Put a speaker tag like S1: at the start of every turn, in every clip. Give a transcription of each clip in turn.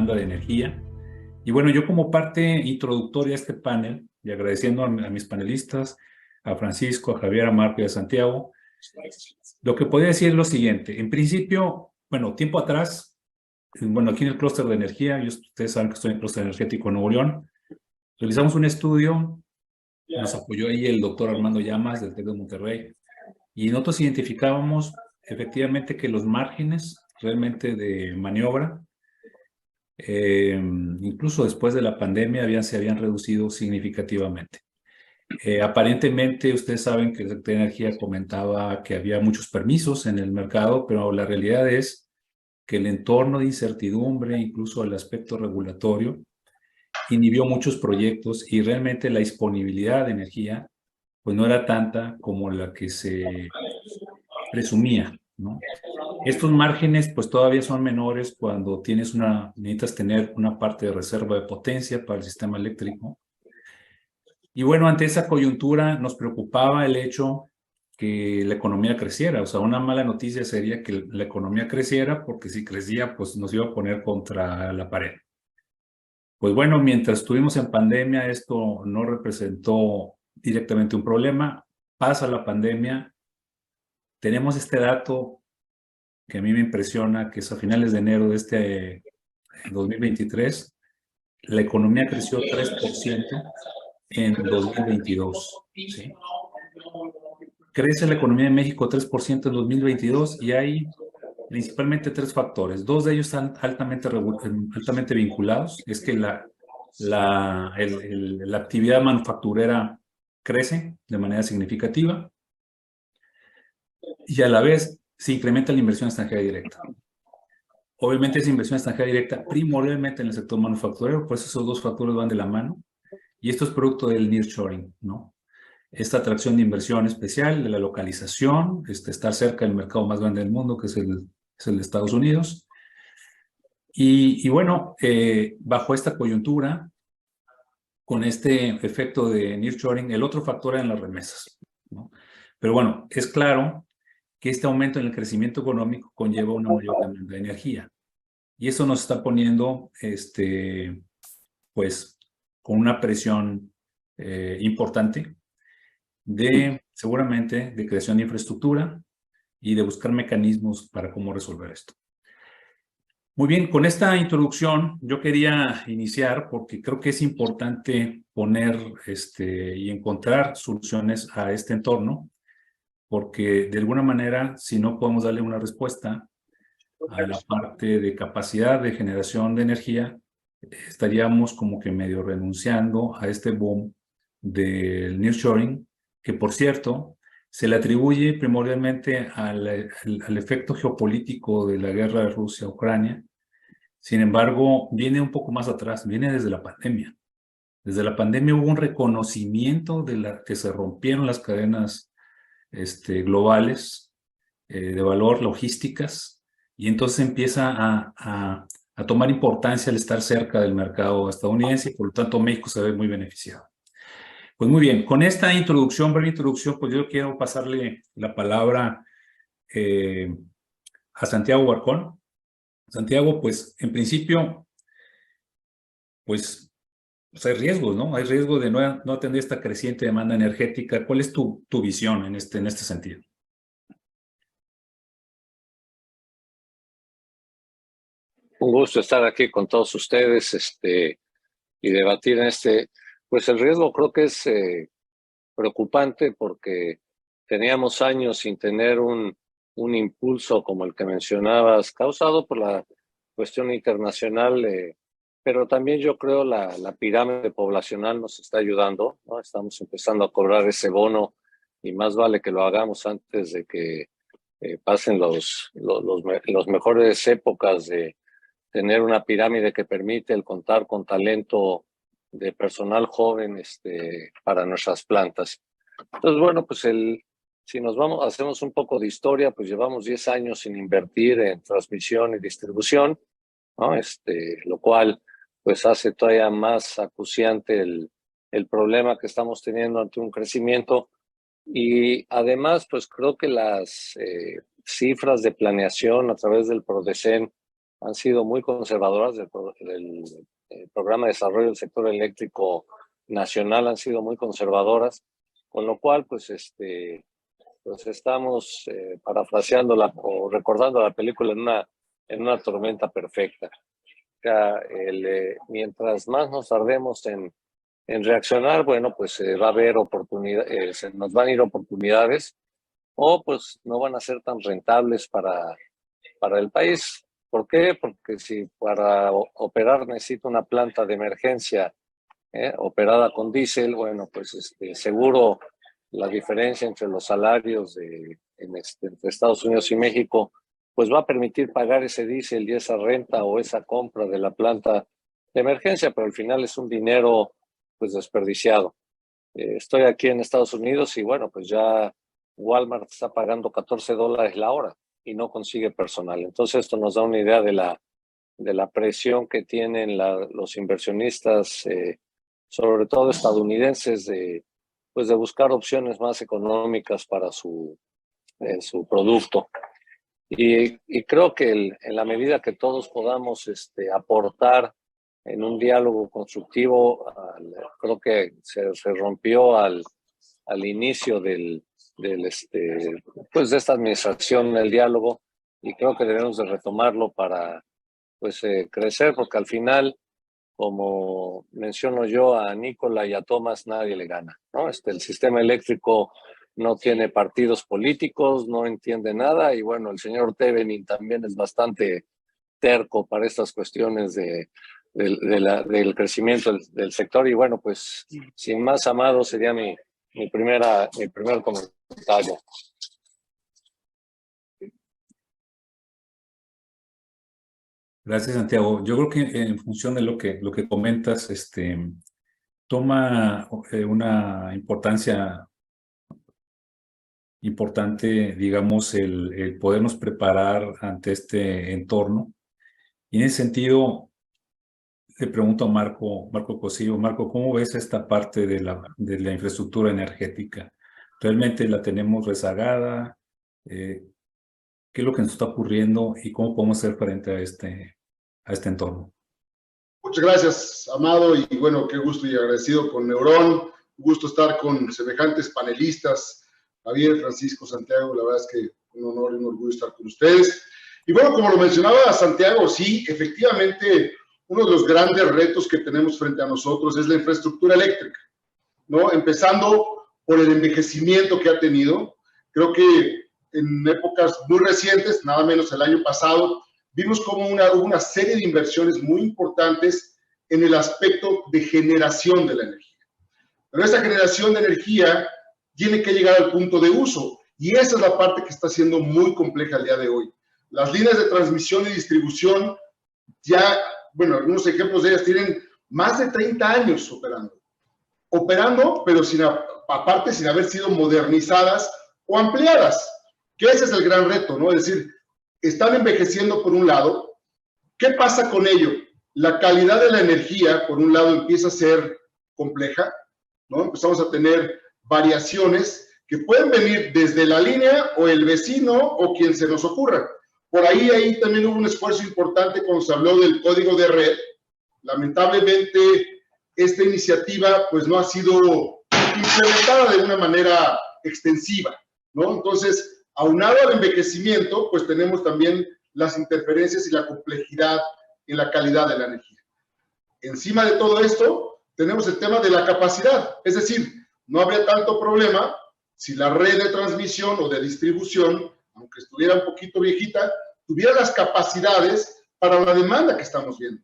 S1: demanda de energía. Y bueno, yo como parte introductoria a este panel, y agradeciendo a mis panelistas, a Francisco, a Javier, a Marco y a Santiago, lo que podría decir es lo siguiente. En principio, bueno, tiempo atrás, bueno, aquí en el clúster de energía, ustedes saben que estoy en el clúster energético Nuevo León, realizamos un estudio, nos apoyó ahí el doctor Armando Llamas del TEC de Monterrey, y nosotros identificábamos efectivamente que los márgenes realmente de maniobra, incluso después de la pandemia, se habían reducido significativamente. Aparentemente, ustedes saben que el sector de Energía comentaba que había muchos permisos en el mercado, pero la realidad es que el entorno de incertidumbre, incluso el aspecto regulatorio, inhibió muchos proyectos y realmente la disponibilidad de energía pues no era tanta como la que se presumía, ¿no? Estos márgenes pues todavía son menores cuando necesitas tener una parte de reserva de potencia para el sistema eléctrico. Y bueno, ante esa coyuntura nos preocupaba el hecho que la economía creciera. O sea, una mala noticia sería que la economía creciera, porque si crecía, pues nos iba a poner contra la pared. Pues bueno, mientras estuvimos en pandemia, esto no representó directamente un problema. Pasa la pandemia, tenemos este dato que a mí me impresiona, que es a finales de enero de este 2023, la economía creció 3% en 2022, ¿sí? Crece la economía de México 3% en 2022 y hay principalmente tres factores. Dos de ellos están altamente vinculados. Es que la actividad manufacturera crece de manera significativa y a la vez se incrementa la inversión extranjera directa. Obviamente esa inversión extranjera directa primordialmente en el sector manufacturero, pues esos dos factores van de la mano y esto es producto del nearshoring, ¿no? Esta atracción de inversión especial, de la localización, estar cerca del mercado más grande del mundo, que es el de Estados Unidos. Y bueno, bajo esta coyuntura, con este efecto de nearshoring, el otro factor eran las remesas, ¿no? Pero bueno, es claro que este aumento en el crecimiento económico conlleva una mayor demanda de energía. Y eso nos está poniendo, pues, con una presión importante seguramente, de creación de infraestructura y de buscar mecanismos para cómo resolver esto. Muy bien, con esta introducción yo quería iniciar porque creo que es importante poner y encontrar soluciones a este entorno, porque de alguna manera, si no podemos darle una respuesta a la parte de capacidad de generación de energía, estaríamos como que medio renunciando a este boom del nearshoring, que por cierto, se le atribuye primordialmente al efecto geopolítico de la guerra de Rusia a Ucrania. Sin embargo, viene un poco más atrás, viene desde la pandemia. Desde la pandemia hubo un reconocimiento de que se rompieron las cadenas globales de valor, logísticas, y entonces empieza a tomar importancia el estar cerca del mercado estadounidense y por lo tanto México se ve muy beneficiado. Pues muy bien, con esta introducción, breve introducción, pues yo quiero pasarle la palabra a Santiago Barcón. Santiago, pues en principio, pues hay riesgos, ¿no? Hay riesgo de no atender esta creciente demanda energética. ¿Cuál es tu visión en este sentido?
S2: Un gusto estar aquí con todos ustedes y debatir en pues el riesgo creo que es preocupante porque teníamos años sin tener un impulso como el que mencionabas, causado por la cuestión internacional, pero también yo creo la pirámide poblacional nos está ayudando, ¿no? Estamos empezando a cobrar ese bono y más vale que lo hagamos antes de que pasen los mejores épocas de tener una pirámide que permite el contar con talento de personal joven para nuestras plantas. Entonces, bueno, pues si hacemos un poco de historia, pues llevamos 10 años sin invertir en transmisión y distribución, ¿no? Lo cual pues hace todavía más acuciante el problema que estamos teniendo ante un crecimiento. Y además, pues creo que las cifras de planeación a través del PRODECEN han sido muy conservadoras del programa de desarrollo del sector eléctrico nacional, han sido muy conservadoras, con lo cual pues estamos parafraseando o recordando la película en una tormenta perfecta. O sea, mientras más nos tardemos en reaccionar, bueno, pues va a haber oportunidades, se nos van a ir oportunidades, o pues no van a ser tan rentables para el país. ¿Por qué? Porque si para operar necesito una planta de emergencia operada con diésel, bueno, pues seguro la diferencia entre los salarios entre Estados Unidos y México, pues va a permitir pagar ese diésel y esa renta o esa compra de la planta de emergencia, pero al final es un dinero pues desperdiciado. Estoy aquí en Estados Unidos y bueno, pues ya Walmart está pagando $14 la hora y no consigue personal. Entonces esto nos da una idea de la presión que tienen los inversionistas, sobre todo estadounidenses, de buscar opciones más económicas para su producto. Y creo que en la medida que todos podamos aportar en un diálogo constructivo, creo que se rompió al inicio de esta administración el diálogo, y creo que debemos de retomarlo para crecer, porque al final, como menciono yo, a Nikola y a Thomas nadie le gana, ¿no? El sistema eléctrico no tiene partidos políticos, no entiende nada, y bueno, el señor Tevenin también es bastante terco para estas cuestiones del crecimiento del sector. Y bueno, pues sin más, Amado, sería mi primer comentario.
S1: Gracias, Santiago. Yo creo que en función de lo que comentas, toma una importancia importante, digamos, el podernos preparar ante este entorno. Y en ese sentido, le pregunto a Marco Cosillo. Marco, ¿cómo ves esta parte de la infraestructura energética? ¿Realmente la tenemos rezagada? ¿Qué es lo que nos está ocurriendo y cómo podemos hacer frente a este entorno?
S3: Muchas gracias, Amado, y bueno, qué gusto y agradecido con Neurón. Gusto estar con semejantes panelistas, Javier, Francisco, Santiago. La verdad es que un honor y un orgullo estar con ustedes. Y bueno, como lo mencionaba Santiago, sí, efectivamente, uno de los grandes retos que tenemos frente a nosotros es la infraestructura eléctrica, ¿no? Empezando por el envejecimiento que ha tenido. Creo que en épocas muy recientes, nada menos el año pasado, vimos como hubo una serie de inversiones muy importantes en el aspecto de generación de la energía. Pero esa generación de energía tiene que llegar al punto de uso, y esa es la parte que está siendo muy compleja el día de hoy. Las líneas de transmisión y distribución ya, bueno, algunos ejemplos de ellas tienen más de 30 años operando, pero aparte sin haber sido modernizadas o ampliadas, que ese es el gran reto, ¿no? Es decir, están envejeciendo por un lado. ¿Qué pasa con ello? La calidad de la energía, por un lado, empieza a ser compleja, ¿no? Empezamos a tener variaciones que pueden venir desde la línea o el vecino o quien se nos ocurra. Por ahí también hubo un esfuerzo importante cuando se habló del código de red. Lamentablemente, esta iniciativa pues no ha sido implementada de una manera extensiva, ¿no? Entonces, aunado al envejecimiento, pues tenemos también las interferencias y la complejidad en la calidad de la energía. Encima de todo esto, tenemos el tema de la capacidad. Es decir, no habría tanto problema si la red de transmisión o de distribución, aunque estuviera un poquito viejita, tuviera las capacidades para la demanda que estamos viendo.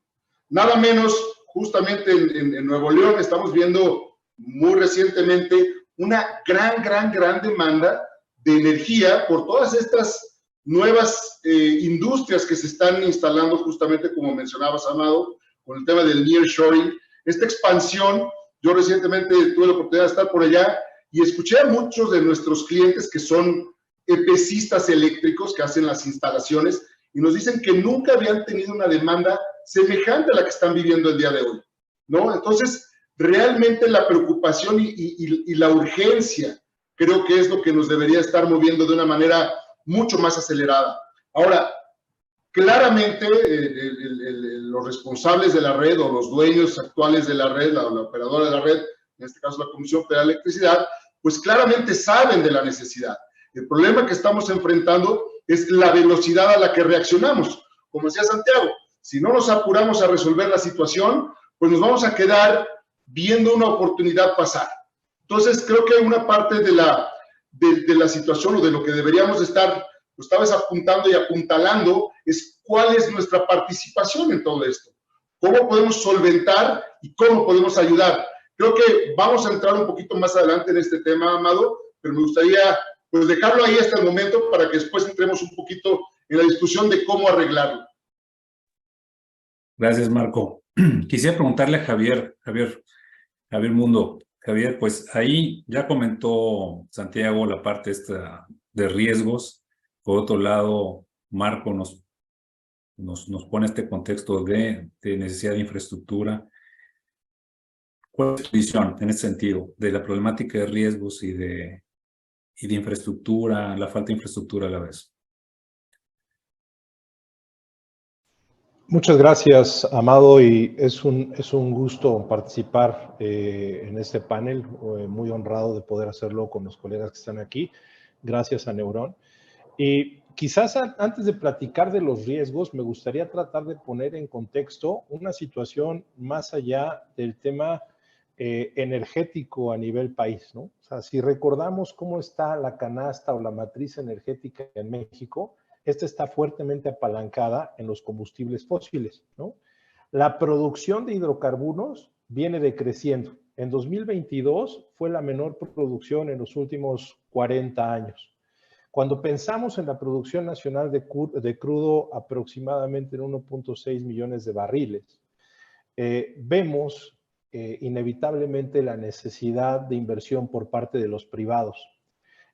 S3: Nada menos, justamente en Nuevo León, estamos viendo muy recientemente una gran demanda de energía por todas estas nuevas industrias que se están instalando, justamente como mencionabas, Amado, con el tema del nearshoring, esta expansión. Yo recientemente tuve la oportunidad de estar por allá y escuché a muchos de nuestros clientes que son EPCistas eléctricos que hacen las instalaciones, y nos dicen que nunca habían tenido una demanda semejante a la que están viviendo el día de hoy, ¿no? Entonces, realmente la preocupación y la urgencia creo que es lo que nos debería estar moviendo de una manera mucho más acelerada. Ahora, Claramente, los responsables de la red o los dueños actuales de la red, la operadora de la red, en este caso la Comisión Federal de Electricidad, pues claramente saben de la necesidad. El problema que estamos enfrentando es la velocidad a la que reaccionamos. Como decía Santiago, si no nos apuramos a resolver la situación, pues nos vamos a quedar viendo una oportunidad pasar. Entonces, creo que una parte de la situación o de lo que deberíamos estar, pues, tal vez apuntando y apuntalando es cuál es nuestra participación en todo esto. ¿Cómo podemos solventar y cómo podemos ayudar? Creo que vamos a entrar un poquito más adelante en este tema, Amado, pero me gustaría pues dejarlo ahí hasta el momento para que después entremos un poquito en la discusión de cómo arreglarlo.
S1: Gracias, Marco. Quisiera preguntarle a Javier Mundo. Javier, pues ahí ya comentó Santiago la parte esta de riesgos. Por otro lado, Marco nos pone este contexto de necesidad de infraestructura. ¿Cuál es tu visión en ese sentido de la problemática de riesgos y de infraestructura, la falta de infraestructura a la vez?
S4: Muchas gracias, Amado, y es un gusto participar en este panel. Muy honrado de poder hacerlo con los colegas que están aquí. Gracias a Neurón. Y quizás antes de platicar de los riesgos, me gustaría tratar de poner en contexto una situación más allá del tema energético a nivel país, ¿no? O sea, si recordamos cómo está la canasta o la matriz energética en México, esta está fuertemente apalancada en los combustibles fósiles, ¿no? La producción de hidrocarburos viene decreciendo. En 2022 fue la menor producción en los últimos 40 años. Cuando pensamos en la producción nacional de crudo aproximadamente en 1.6 millones de barriles, vemos inevitablemente la necesidad de inversión por parte de los privados.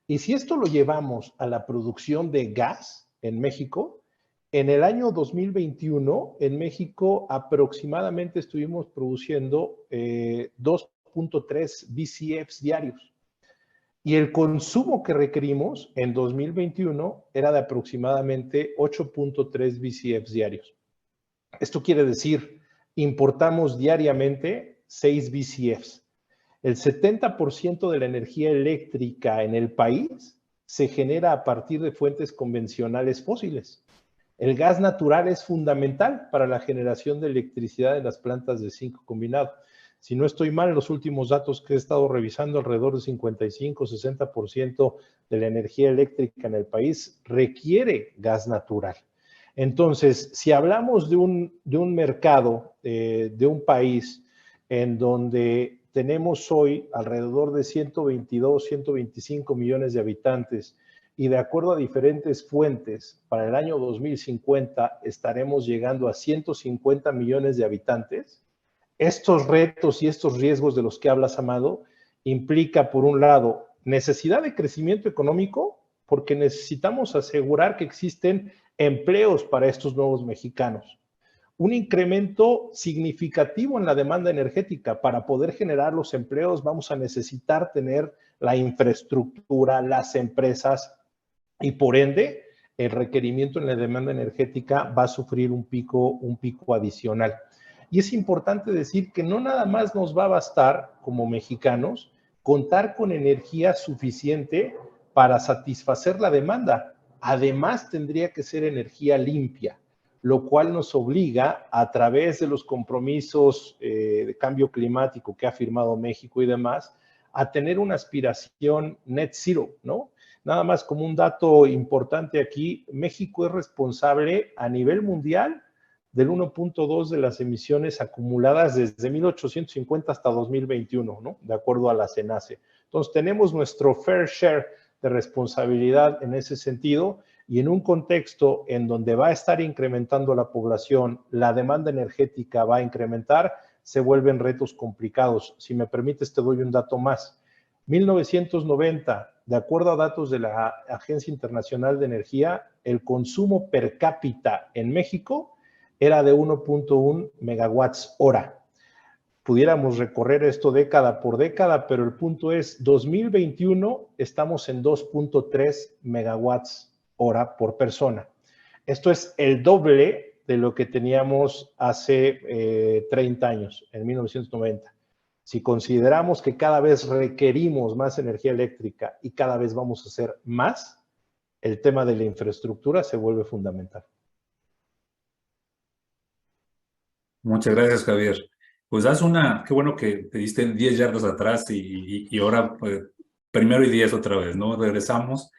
S4: Y si esto lo llevamos a la producción de gas en México, en el año 2021 en México aproximadamente estuvimos produciendo 2.3 BCFs diarios. Y el consumo que requerimos en 2021 era de aproximadamente 8.3 BCFs diarios. Esto quiere decir, importamos diariamente 6 BCFs. El 70% de la energía eléctrica en el país se genera a partir de fuentes convencionales fósiles. El gas natural es fundamental para la generación de electricidad en las plantas de zinc combinado. Si no estoy mal, en los últimos datos que he estado revisando, alrededor del 55-60% de la energía eléctrica en el país requiere gas natural. Entonces, si hablamos de un mercado, de un país en donde tenemos hoy alrededor de 122, 125 millones de habitantes y de acuerdo a diferentes fuentes, para el año 2050 estaremos llegando a 150 millones de habitantes. Estos retos y estos riesgos de los que hablas, Amado, implica, por un lado, necesidad de crecimiento económico, porque necesitamos asegurar que existen empleos para estos nuevos mexicanos. Un incremento significativo en la demanda energética. Para poder generar los empleos vamos a necesitar tener la infraestructura, las empresas y por ende el requerimiento en la demanda energética va a sufrir un pico adicional. Y es importante decir que no nada más nos va a bastar como mexicanos contar con energía suficiente para satisfacer la demanda. Además tendría que ser energía limpia, lo cual nos obliga a través de los compromisos de cambio climático que ha firmado México y demás, a tener una aspiración net zero, ¿no? Nada más como un dato importante aquí, México es responsable a nivel mundial del 1.2 de las emisiones acumuladas desde 1850 hasta 2021, ¿no? De acuerdo a la CENACE. Entonces tenemos nuestro fair share de responsabilidad en ese sentido. Y en un contexto en donde va a estar incrementando la población, la demanda energética va a incrementar, se vuelven retos complicados. Si me permites, te doy un dato más. 1990, de acuerdo a datos de la Agencia Internacional de Energía, el consumo per cápita en México era de 1.1 megawatts hora. Pudiéramos recorrer esto década por década, pero el punto es, 2021 estamos en 2.3 megawatts hora por persona. Esto es el doble de lo que teníamos hace 30 años, en 1990. Si consideramos que cada vez requerimos más energía eléctrica y cada vez vamos a hacer más, el tema de la infraestructura se vuelve fundamental.
S1: Muchas gracias, Javier. Pues qué bueno que te diste 10 yardas atrás y ahora pues, primero y 10 otra vez, ¿no? Regresamos,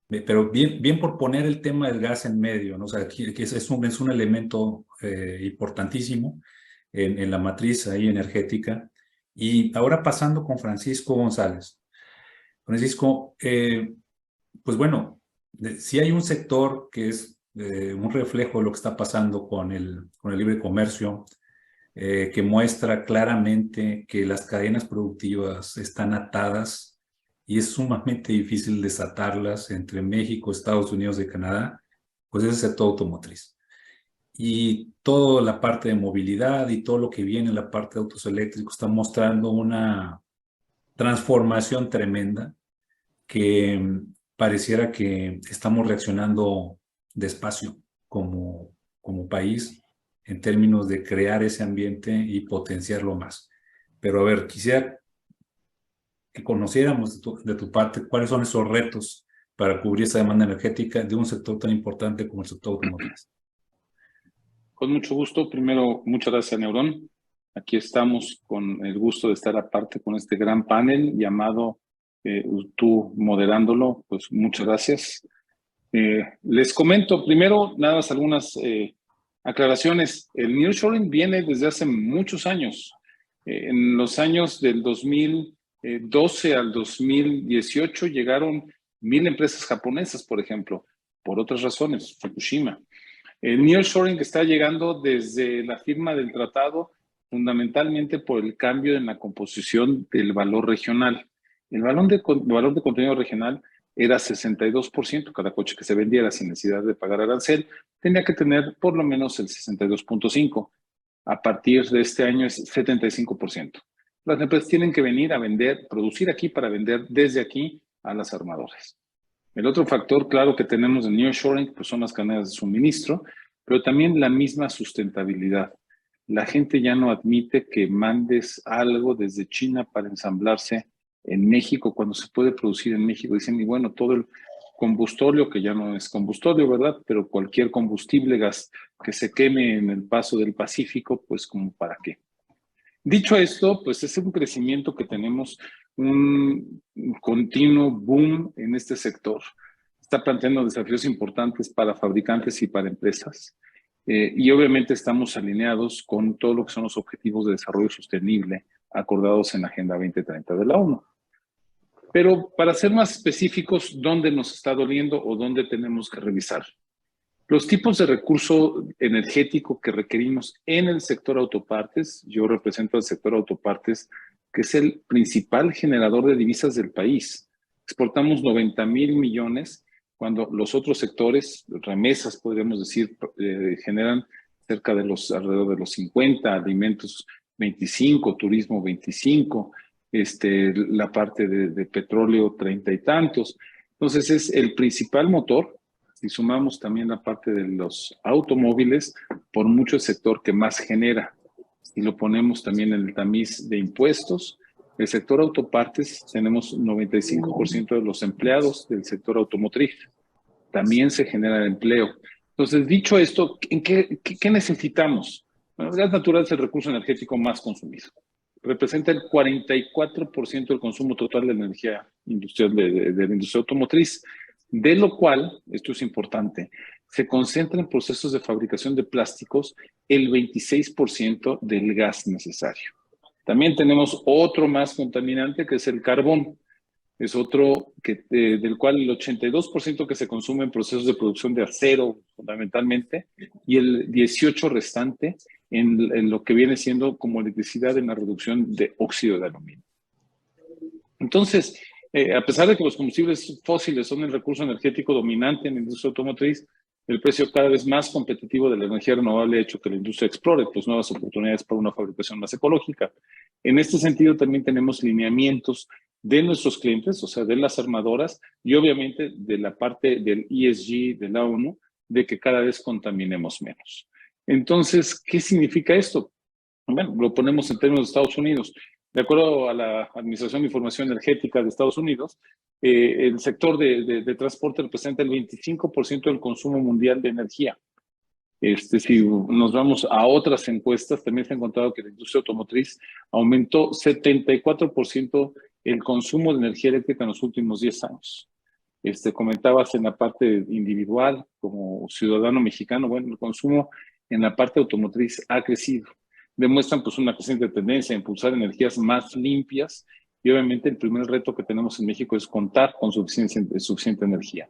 S1: pero bien por poner el tema del gas en medio, ¿no? O sea, aquí es un elemento importantísimo en la matriz ahí energética. Y ahora pasando con Francisco González. Francisco, pues bueno, si hay un sector que es un reflejo de lo que está pasando con el libre comercio, que muestra claramente que las cadenas productivas están atadas y es sumamente difícil desatarlas entre México, Estados Unidos y Canadá, pues es el sector automotriz. Y toda la parte de movilidad y todo lo que viene en la parte de autos eléctricos está mostrando una transformación tremenda que pareciera que estamos reaccionando despacio como país en términos de crear ese ambiente y potenciarlo más. Pero a ver, quisiera que conociéramos de tu parte cuáles son esos retos para cubrir esa demanda energética de un sector tan importante como el sector automotriz.
S5: Con mucho gusto. Primero, muchas gracias, Neurón. Aquí estamos con el gusto de estar aparte con este gran panel llamado, tú moderándolo, pues muchas gracias. Les comento primero nada más algunas aclaraciones. El nearshoring viene desde hace muchos años. En los años del 2012 al 2018 llegaron 1,000 empresas japonesas, por ejemplo, por otras razones, Fukushima. El nearshoring está llegando desde la firma del tratado fundamentalmente por el cambio en la composición del valor regional. El valor de contenido regional era 62%, cada coche que se vendiera sin necesidad de pagar arancel tenía que tener por lo menos el 62.5%. A partir de este año es 75%. Las empresas tienen que venir a vender, producir aquí para vender desde aquí a las armadoras. El otro factor claro que tenemos en nearshoring pues son las cadenas de suministro, pero también la misma sustentabilidad. La gente ya no admite que mandes algo desde China para ensamblarse en México cuando se puede producir en México. Dicen, y bueno, todo el combustorio, que ya no es combustorio, ¿verdad? Pero cualquier combustible, gas que se queme en el paso del Pacífico, pues como para qué. Dicho esto, pues es un crecimiento que tenemos, un continuo boom en este sector. Está planteando desafíos importantes para fabricantes y para empresas. Y obviamente estamos alineados con todo lo que son los objetivos de desarrollo sostenible acordados en la Agenda 2030 de la ONU. Pero para ser más específicos, ¿dónde nos está doliendo o dónde tenemos que revisar? Los tipos de recurso energético que requerimos en el sector autopartes, yo represento al sector autopartes, que es el principal generador de divisas del país. Exportamos 90,000 millones, cuando los otros sectores, remesas, podríamos decir, generan cerca de alrededor de los 50, alimentos 25, turismo 25, la parte de petróleo 30 y tantos. Entonces es el principal motor. Si sumamos también la parte de los automóviles, por mucho el sector que más genera. Si lo ponemos también en el tamiz de impuestos, el sector autopartes tenemos 95% de los empleados del sector automotriz. También se genera empleo. Entonces, dicho esto, ¿qué necesitamos? Bueno, el gas natural es el recurso energético más consumido. Representa el 44% del consumo total de energía industrial de la industria automotriz. De lo cual, esto es importante, se concentra en procesos de fabricación de plásticos el 26% del gas necesario. También tenemos otro más contaminante que es el carbón. Es otro del cual el 82% que se consume en procesos de producción de acero, fundamentalmente, y el 18% restante en lo que viene siendo como electricidad en la reducción de óxido de aluminio. Entonces, a pesar de que los combustibles fósiles son el recurso energético dominante en la industria automotriz, el precio cada vez más competitivo de la energía renovable ha hecho que la industria explore pues, nuevas oportunidades para una fabricación más ecológica. En este sentido, también tenemos lineamientos de nuestros clientes, o sea, de las armadoras y obviamente de la parte del ESG de la ONU, de que cada vez contaminemos menos. Entonces, ¿qué significa esto? Bueno, lo ponemos en términos de Estados Unidos. De acuerdo a la Administración de Información Energética de Estados Unidos, el sector de transporte representa el 25% del consumo mundial de energía. Si nos vamos a otras encuestas, también se ha encontrado que la industria automotriz aumentó 74% el consumo de energía eléctrica en los últimos 10 años. Comentabas en la parte individual, como ciudadano mexicano, bueno, el consumo en la parte automotriz ha crecido. Demuestran pues una creciente tendencia a impulsar energías más limpias y obviamente el primer reto que tenemos en México es contar con suficiente energía.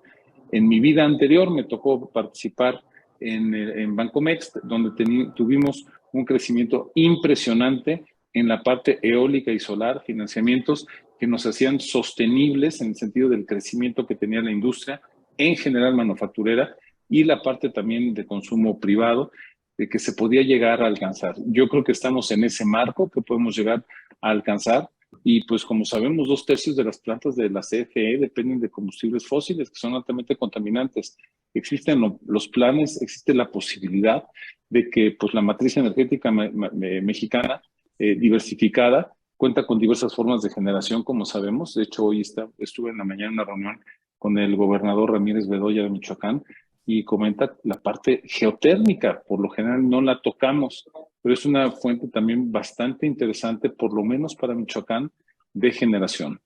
S5: En mi vida anterior me tocó participar en Bancomext, donde tuvimos un crecimiento impresionante en la parte eólica y solar, financiamientos que nos hacían sostenibles en el sentido del crecimiento que tenía la industria, en general manufacturera, y la parte también de consumo privado, de que se podía llegar a alcanzar. Yo creo que estamos en ese marco que podemos llegar a alcanzar, y pues como sabemos, 2/3 de las plantas de la CFE dependen de combustibles fósiles que son altamente contaminantes. Existen los planes, existe la posibilidad de que pues la matriz energética mexicana diversificada cuenta con diversas formas de generación, como sabemos. De hecho, hoy estuve en la mañana en una reunión con el gobernador Ramírez Bedoya de Michoacán y comenta la parte geotérmica. Por lo general no la tocamos, pero es una fuente también bastante interesante, por lo menos para Michoacán, de generación.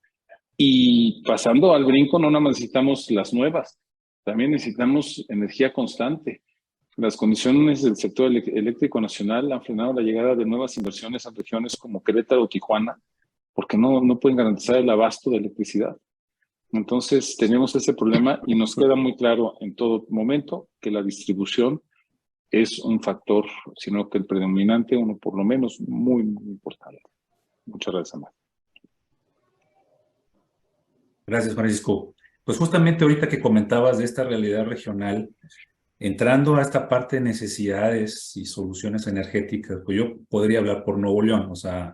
S5: Y pasando al brinco, no nada más necesitamos las nuevas, también necesitamos energía constante. Las condiciones del sector eléctrico nacional han frenado la llegada de nuevas inversiones a regiones como Querétaro o Tijuana, porque no pueden garantizar el abasto de electricidad. Entonces tenemos ese problema y nos queda muy claro en todo momento que la distribución es un factor, sino que el predominante, uno por lo menos, muy, muy importante. Muchas gracias, Amado.
S1: Gracias, Francisco. Pues justamente ahorita que comentabas de esta realidad regional, entrando a esta parte de necesidades y soluciones energéticas, pues yo podría hablar por Nuevo León. O sea,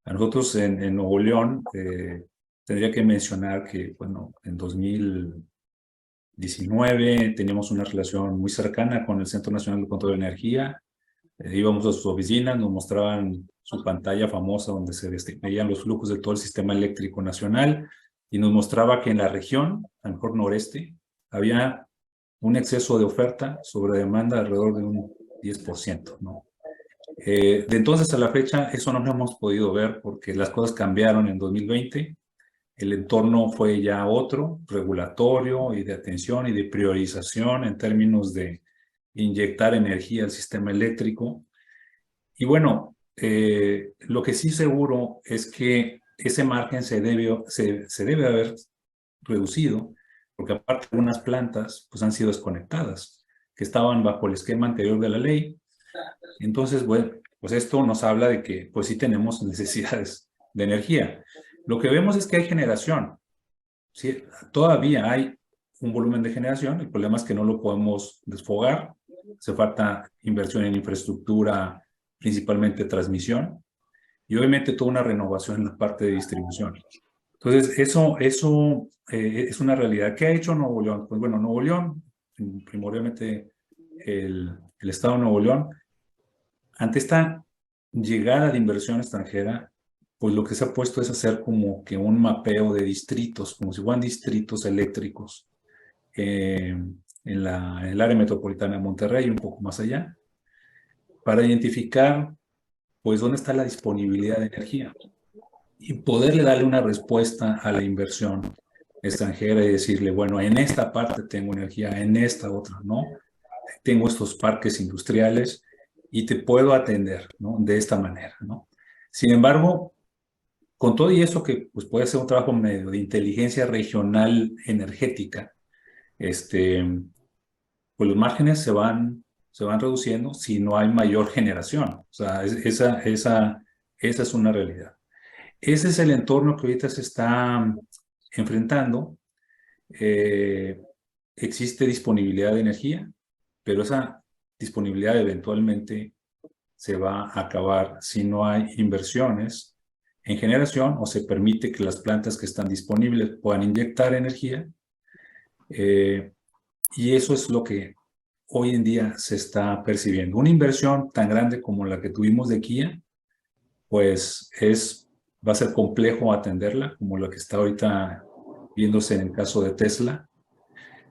S1: a nosotros en Nuevo León tendría que mencionar que, bueno, en 2019 teníamos una relación muy cercana con el Centro Nacional de Control de Energía. Íbamos a sus oficinas, nos mostraban su pantalla famosa donde se veían los flujos de todo el sistema eléctrico nacional y nos mostraba que en la región, a lo mejor noreste, había un exceso de oferta sobre demanda alrededor de un 10%, ¿no? De entonces a la fecha, eso no lo hemos podido ver porque las cosas cambiaron en 2020. El entorno fue ya otro, regulatorio y de atención y de priorización en términos de inyectar energía al sistema eléctrico. Y bueno, lo que sí seguro es que ese margen se debe haber reducido, porque aparte algunas plantas pues han sido desconectadas, que estaban bajo el esquema anterior de la ley. Entonces, bueno, pues esto nos habla de que pues sí tenemos necesidades de energía. Lo que vemos es que hay generación. Sí, todavía hay un volumen de generación, el problema es que no lo podemos desfogar, hace falta inversión en infraestructura, principalmente transmisión, y obviamente toda una renovación en la parte de distribución. Entonces, eso es una realidad. ¿Qué ha hecho Nuevo León? Pues bueno, Nuevo León, primordialmente el Estado de Nuevo León, ante esta llegada de inversión extranjera, pues lo que se ha puesto es hacer como que un mapeo de distritos, como si fueran distritos eléctricos en el área metropolitana de Monterrey, un poco más allá, para identificar pues dónde está la disponibilidad de energía y poderle darle una respuesta a la inversión extranjera y decirle, bueno, en esta parte tengo energía, en esta otra, ¿no? Tengo estos parques industriales y te puedo atender, ¿no? De esta manera, ¿no? Sin embargo, con todo y eso que pues, puede ser un trabajo medio de inteligencia regional energética, pues los márgenes se van reduciendo si no hay mayor generación. O sea, esa es una realidad. Ese es el entorno que ahorita se está enfrentando. Existe disponibilidad de energía, pero esa disponibilidad eventualmente se va a acabar si no hay inversiones en generación o se permite que las plantas que están disponibles puedan inyectar energía. Y eso es lo que hoy en día se está percibiendo. Una inversión tan grande como la que tuvimos de Kia, pues va a ser complejo atenderla, como la que está ahorita viéndose en el caso de Tesla.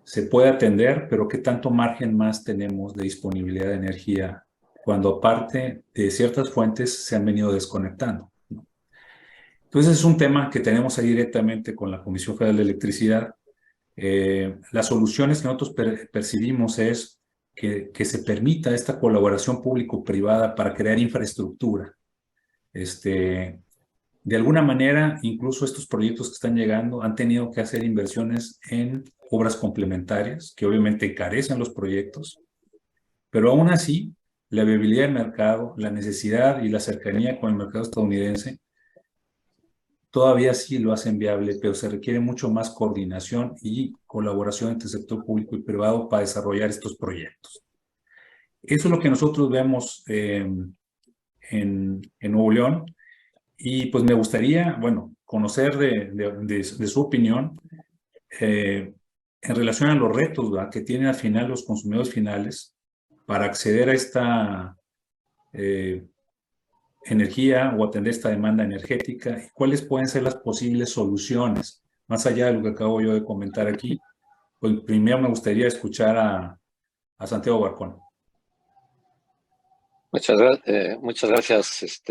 S1: Se puede atender, pero ¿qué tanto margen más tenemos de disponibilidad de energía cuando aparte de ciertas fuentes se han venido desconectando? Entonces es un tema que tenemos ahí directamente con la Comisión Federal de Electricidad. Las soluciones que nosotros percibimos es que se permita esta colaboración público-privada para crear infraestructura. De alguna manera, incluso estos proyectos que están llegando han tenido que hacer inversiones en obras complementarias, que obviamente encarecen los proyectos, pero aún así, la viabilidad del mercado, la necesidad y la cercanía con el mercado estadounidense todavía sí lo hacen viable, pero se requiere mucho más coordinación y colaboración entre el sector público y privado para desarrollar estos proyectos. Eso es lo que nosotros vemos en Nuevo León. Y pues me gustaría, bueno, conocer de su opinión en relación a los retos, ¿verdad?, que tienen al final los consumidores finales para acceder a esta energía o atender esta demanda energética y cuáles pueden ser las posibles soluciones, más allá de lo que acabo yo de comentar aquí. Pues primero me gustaría escuchar a Santiago Barcón.
S2: Muchas gracias,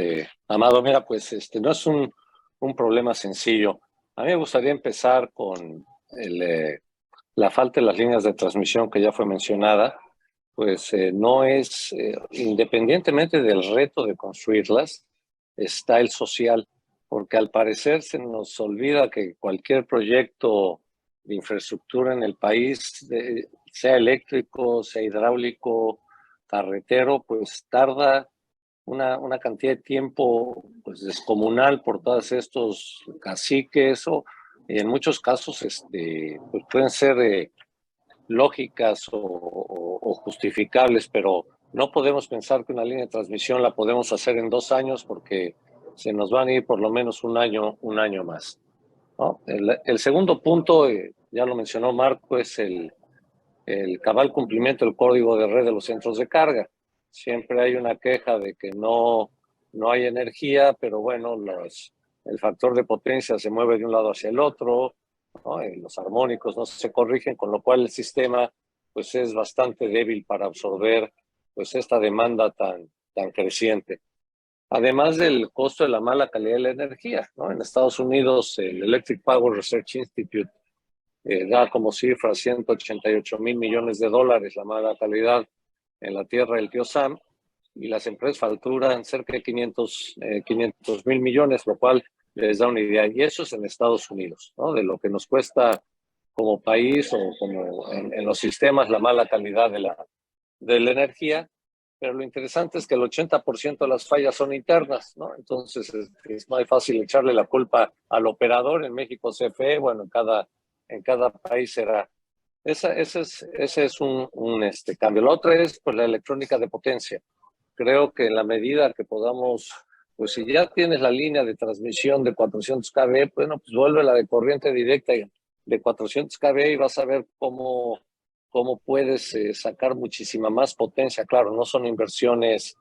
S2: Amado. Mira, pues no es un problema sencillo. A mí me gustaría empezar con la falta de las líneas de transmisión que ya fue mencionada. Pues no es, independientemente del reto de construirlas, está el social, porque al parecer se nos olvida que cualquier proyecto de infraestructura en el país, sea eléctrico, sea hidráulico, carretero, pues tarda una cantidad de tiempo pues descomunal por todos estos caciques, y en muchos casos pues pueden ser lógicas o justificables, pero no podemos pensar que una línea de transmisión la podemos hacer en 2 años porque se nos van a ir por lo menos un año más, ¿no? El segundo punto, ya lo mencionó Marco, es el cabal cumplimiento del código de red de los centros de carga. Siempre hay una queja de que no hay energía, pero bueno, el factor de potencia se mueve de un lado hacia el otro, ¿no? Los armónicos no se corrigen, con lo cual el sistema pues es bastante débil para absorber pues esta demanda tan creciente. Además del costo de la mala calidad de la energía, ¿no? En Estados Unidos, el Electric Power Research Institute da como cifra $188 mil millones la mala calidad en la tierra del tío Sam, y las empresas facturan cerca de 500 mil millones, lo cual les da una idea. Y eso es en Estados Unidos, ¿no?, de lo que nos cuesta como país o como en los sistemas la mala calidad de la energía. Pero lo interesante es que el 80% de las fallas son internas, ¿no? Entonces es muy fácil echarle la culpa al operador. En México CFE, bueno, en cada país será. Ese es un cambio. La otra es pues la electrónica de potencia. Creo que en la medida que podamos, pues si ya tienes la línea de transmisión de 400 kV, bueno, pues vuelve la de corriente directa de 400 kV y vas a ver cómo puedes sacar muchísima más potencia. Claro, no son inversiones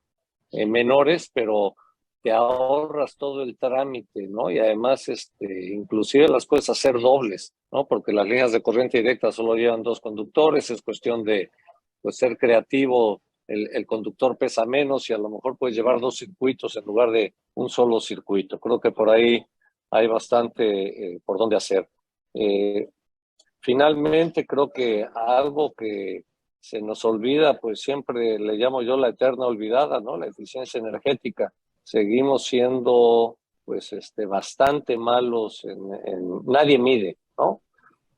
S2: menores, pero te ahorras todo el trámite, ¿no? Y además, inclusive las puedes hacer dobles, ¿no? Porque las líneas de corriente directa solo llevan 2 conductores, es cuestión de pues, ser creativo. El conductor pesa menos y a lo mejor puedes llevar 2 circuitos en lugar de un solo circuito. Creo que por ahí hay bastante por dónde hacer. Finalmente, creo que algo que se nos olvida, pues siempre le llamo yo la eterna olvidada, ¿no? La eficiencia energética. Seguimos siendo, pues, bastante malos nadie mide, ¿no?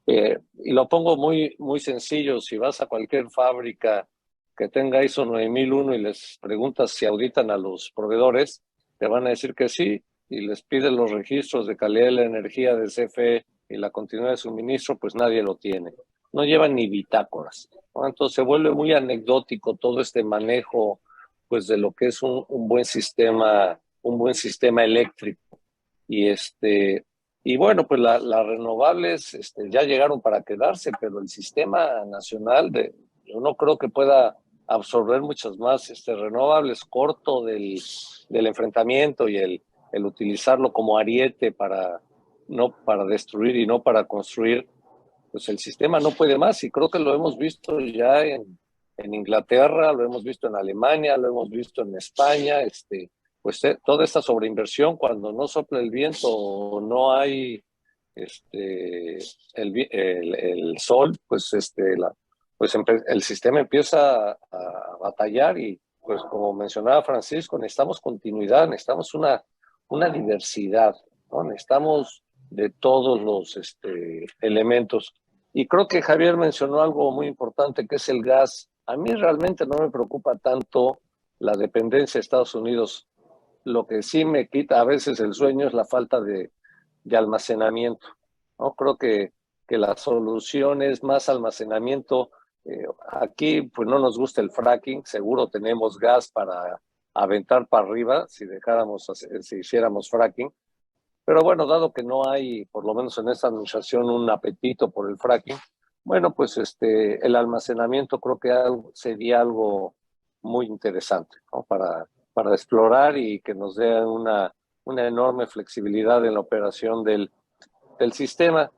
S2: Y lo pongo muy, muy sencillo. Si vas a cualquier fábrica que tenga ISO 9001 y les preguntas si auditan a los proveedores, te van a decir que sí, y les piden los registros de calidad de la energía del CFE y la continuidad de suministro, pues nadie lo tiene. No llevan ni bitácoras, ¿no? Entonces se vuelve muy anecdótico todo este manejo, pues, de lo que es un buen sistema eléctrico. Y bueno, pues las renovables ya llegaron para quedarse, pero el sistema nacional yo no creo que pueda absorber muchas más renovables, corto del enfrentamiento y el utilizarlo como ariete no para destruir y no para construir, pues el sistema no puede más, y creo que lo hemos visto ya en Inglaterra, lo hemos visto en Alemania, lo hemos visto en España, pues toda esta sobreinversión, cuando no sopla el viento o no hay el sol, pues el sistema empieza a batallar, y pues como mencionaba Francisco, necesitamos continuidad, necesitamos una diversidad, ¿no? Necesitamos de todos los elementos. Y creo que Javier mencionó algo muy importante, que es el gas. A mí realmente no me preocupa tanto la dependencia de Estados Unidos. Lo que sí me quita a veces el sueño es la falta de almacenamiento, ¿no? Creo que la solución es más almacenamiento. Aquí pues no nos gusta el fracking, seguro tenemos gas para aventar para arriba si hiciéramos fracking, pero bueno, dado que no hay, por lo menos en esta administración, un apetito por el fracking, bueno, pues el almacenamiento creo que sería algo muy interesante, ¿no? Para explorar y que nos dé una enorme flexibilidad en la operación del sistema.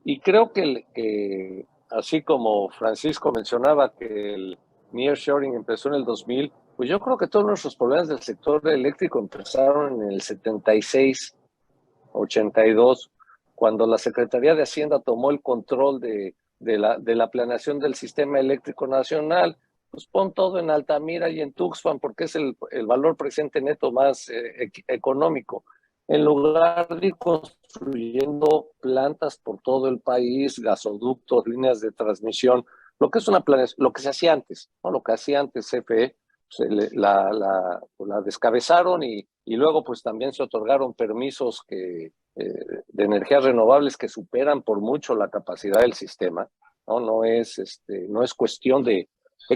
S2: Y creo que así como Francisco mencionaba que el nearshoring empezó en el 2000, pues yo creo que todos nuestros problemas del sector eléctrico empezaron en el 76, 82, cuando la Secretaría de Hacienda tomó el control de la planeación del sistema eléctrico nacional. Pues pon todo en Altamira y en Tuxpan, porque es el valor presente neto más económico. En lugar de ir construyendo plantas por todo el país, gasoductos, líneas de transmisión, lo que se hacía antes, ¿no? Lo que hacía antes CFE, la descabezaron, y luego pues también se otorgaron permisos de energías renovables que superan por mucho la capacidad del sistema, ¿no? No es cuestión de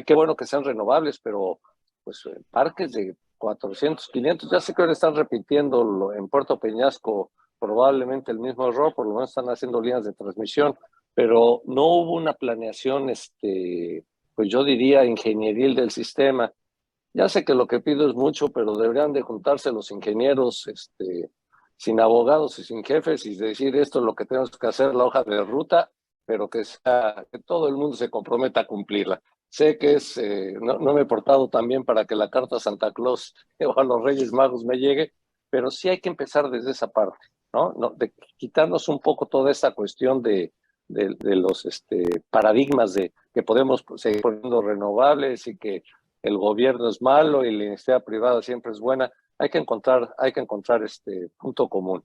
S2: qué bueno que sean renovables, pero pues parques de 400, 500, ya sé que ahora están repitiendo en Puerto Peñasco probablemente el mismo error, por lo menos están haciendo líneas de transmisión, pero no hubo una planeación, pues yo diría ingenieril del sistema. Ya sé que lo que pido es mucho, pero deberían de juntarse los ingenieros sin abogados y sin jefes y decir esto es lo que tenemos que hacer, la hoja de ruta, pero que todo el mundo se comprometa a cumplirla. Sé que no me he portado tan bien para que la carta a Santa Claus o a los Reyes Magos me llegue, pero sí hay que empezar desde esa parte, ¿no? De quitarnos un poco toda esta cuestión de los paradigmas de que podemos seguir poniendo renovables y que el gobierno es malo y la iniciativa privada siempre es buena. Hay que encontrar punto común.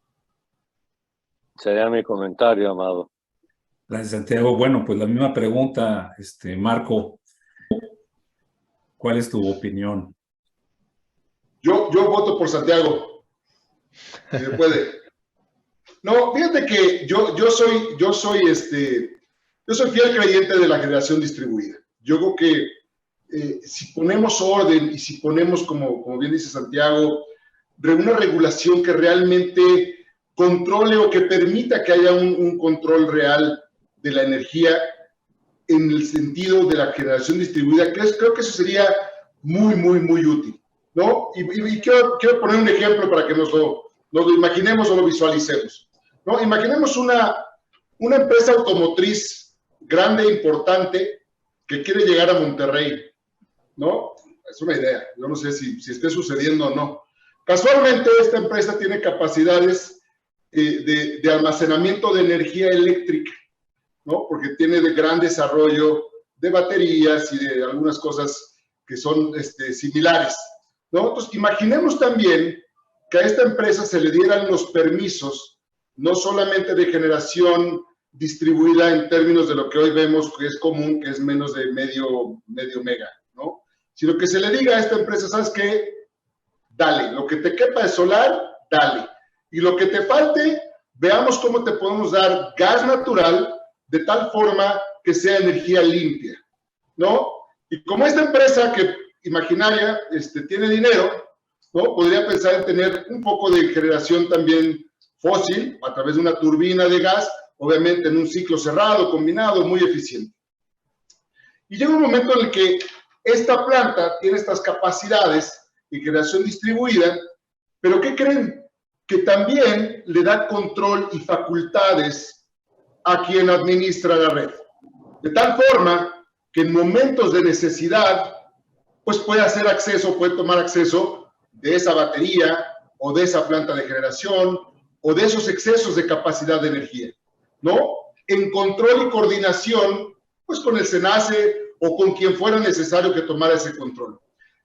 S2: Sería mi comentario, Amado.
S1: Gracias, Santiago. Bueno, pues la misma pregunta, Marco. ¿Cuál es tu opinión?
S3: Yo voto por Santiago. Si se puede. No, fíjate que yo soy fiel creyente de la generación distribuida. Yo creo que si ponemos orden y si ponemos, como bien dice Santiago, una regulación que realmente controle o que permita que haya un control real de la energía en el sentido de la generación distribuida, creo que eso sería muy, muy, muy útil, ¿no? Y quiero poner un ejemplo para que nos lo imaginemos o lo visualicemos, ¿no? Imaginemos una empresa automotriz grande e importante que quiere llegar a Monterrey, ¿no? Es una idea, yo no sé si esté sucediendo o no. Casualmente esta empresa tiene capacidades de almacenamiento de energía eléctrica, ¿no? Porque tiene de gran desarrollo de baterías y de algunas cosas que son similares, ¿no? Entonces, imaginemos también que a esta empresa se le dieran los permisos, no solamente de generación distribuida en términos de lo que hoy vemos que es común, que es menos de medio mega, ¿no? Sino que se le diga a esta empresa, ¿sabes qué? Dale, lo que te quepa de solar, dale. Y lo que te falte, veamos cómo te podemos dar gas natural de tal forma que sea energía limpia, ¿no? Y como esta empresa que imaginaria tiene dinero, ¿no? Podría pensar en tener un poco de generación también fósil a través de una turbina de gas, obviamente en un ciclo cerrado, combinado, muy eficiente. Y llega un momento en el que esta planta tiene estas capacidades de generación distribuida, pero ¿qué creen? Que también le da control y facultades a quien administra la red. De tal forma que en momentos de necesidad, pues puede hacer acceso, puede tomar acceso de esa batería o de esa planta de generación o de esos excesos de capacidad de energía, ¿no? En control y coordinación, pues con el SENACE o con quien fuera necesario que tomara ese control.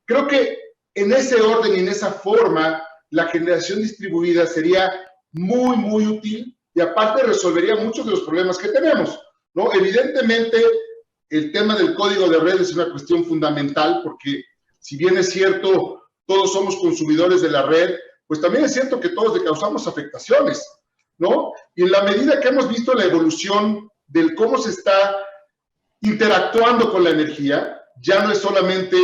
S3: Creo que en ese orden y en esa forma, la generación distribuida sería muy, muy útil y aparte resolvería muchos de los problemas que tenemos, ¿no? Evidentemente, el tema del código de red es una cuestión fundamental porque si bien es cierto, todos somos consumidores de la red, pues también es cierto que todos le causamos afectaciones, ¿no? Y en la medida que hemos visto la evolución del cómo se está interactuando con la energía, ya no es solamente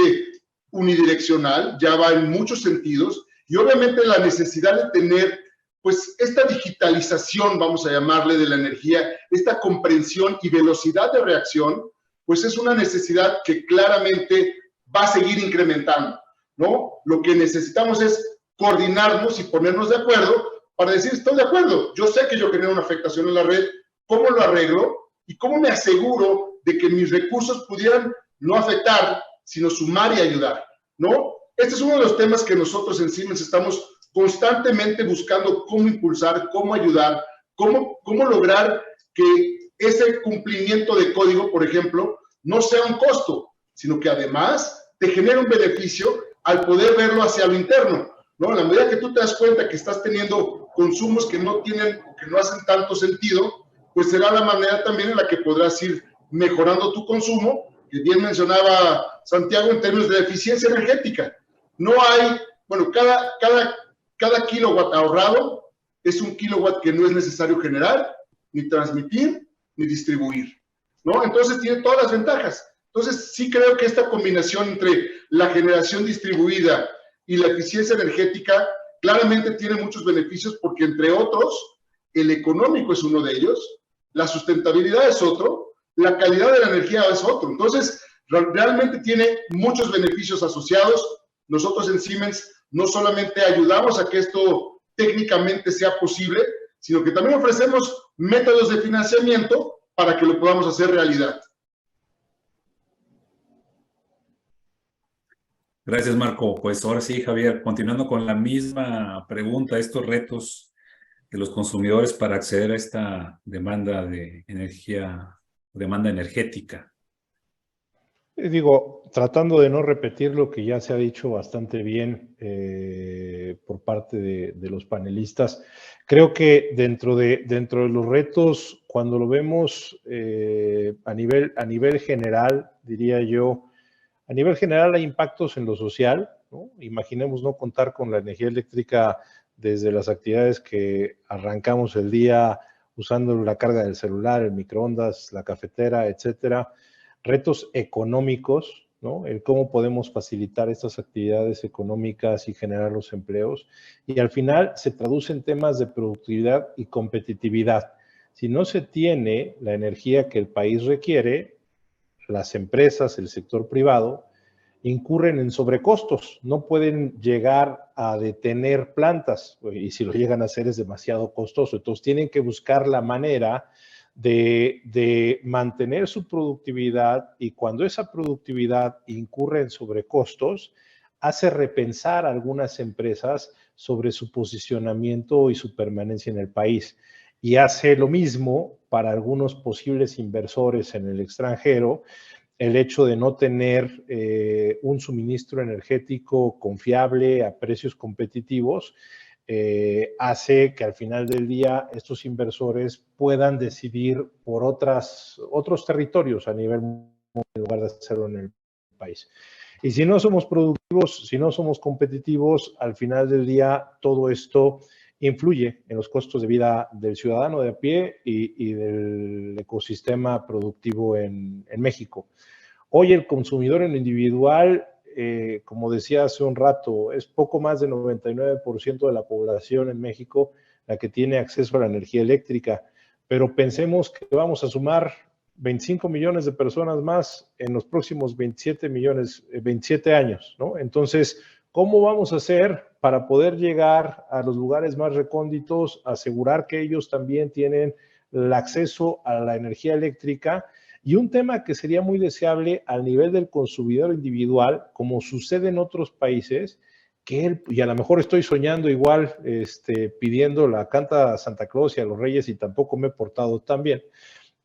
S3: unidireccional, ya va en muchos sentidos, y obviamente la necesidad de tener, pues, esta digitalización, vamos a llamarle, de la energía, esta comprensión y velocidad de reacción, pues es una necesidad que claramente va a seguir incrementando, ¿no? Lo que necesitamos es coordinarnos y ponernos de acuerdo para decir, estoy de acuerdo, yo sé que yo genero una afectación en la red, ¿cómo lo arreglo? ¿Y cómo me aseguro de que mis recursos pudieran no afectar, sino sumar y ayudar, ¿no? Este es uno de los temas que nosotros en Siemens estamos constantemente buscando cómo impulsar, cómo ayudar, cómo lograr que ese cumplimiento de código, por ejemplo, no sea un costo, sino que además te genere un beneficio al poder verlo hacia lo interno, ¿no? En la medida que tú te das cuenta que estás teniendo consumos que no tienen o que no hacen tanto sentido, pues será la manera también en la que podrás ir mejorando tu consumo, que bien mencionaba Santiago en términos de eficiencia energética. No hay, bueno, cada kilowatt ahorrado es un kilowatt que no es necesario generar, ni transmitir, ni distribuir, ¿no? Entonces tiene todas las ventajas. Entonces sí creo que esta combinación entre la generación distribuida y la eficiencia energética claramente tiene muchos beneficios porque, entre otros, el económico es uno de ellos, la sustentabilidad es otro, la calidad de la energía es otro. Entonces, realmente tiene muchos beneficios asociados. Nosotros en Siemens no solamente ayudamos a que esto técnicamente sea posible, sino que también ofrecemos métodos de financiamiento para que lo podamos hacer realidad.
S1: Gracias, Marco. Pues ahora sí, Javier, continuando con la misma pregunta, estos retos de los consumidores para acceder a esta demanda de energía, demanda energética.
S4: Digo, tratando de no repetir lo que ya se ha dicho bastante bien por parte de los panelistas, creo que dentro de los retos, cuando lo vemos a nivel general, diría yo, a nivel general hay impactos en lo social, ¿no? Imaginemos no contar con la energía eléctrica desde las actividades que arrancamos el día usando la carga del celular, el microondas, la cafetera, etcétera. Retos económicos, ¿no? El cómo podemos facilitar estas actividades económicas y generar los empleos. Y al final se traduce en temas de productividad y competitividad. Si no se tiene la energía que el país requiere, las empresas, el sector privado, incurren en sobrecostos, no pueden llegar a detener plantas y si lo llegan a hacer es demasiado costoso. Entonces tienen que buscar la manera de mantener su productividad y cuando esa productividad incurre en sobrecostos, hace repensar a algunas empresas sobre su posicionamiento y su permanencia en el país. Y hace lo mismo para algunos posibles inversores en el extranjero, el hecho de no tener un suministro energético confiable a precios competitivos, hace que al final del día estos inversores puedan decidir por otros territorios a nivel mundial en lugar de hacerlo en el país. Y si no somos productivos, si no somos competitivos, al final del día todo esto influye en los costos de vida del ciudadano de a pie y del ecosistema productivo en México. Hoy el consumidor en lo individual, como decía hace un rato, es poco más del 99% de la población en México la que tiene acceso a la energía eléctrica, pero pensemos que vamos a sumar 25 millones de personas más en los próximos 27 años, ¿no? Entonces, ¿cómo vamos a hacer para poder llegar a los lugares más recónditos, asegurar que ellos también tienen el acceso a la energía eléctrica? Y un tema que sería muy deseable al nivel del consumidor individual, como sucede en otros países, que él, y a lo mejor estoy soñando igual, pidiendo la canta a Santa Claus y a los Reyes y tampoco me he portado tan bien,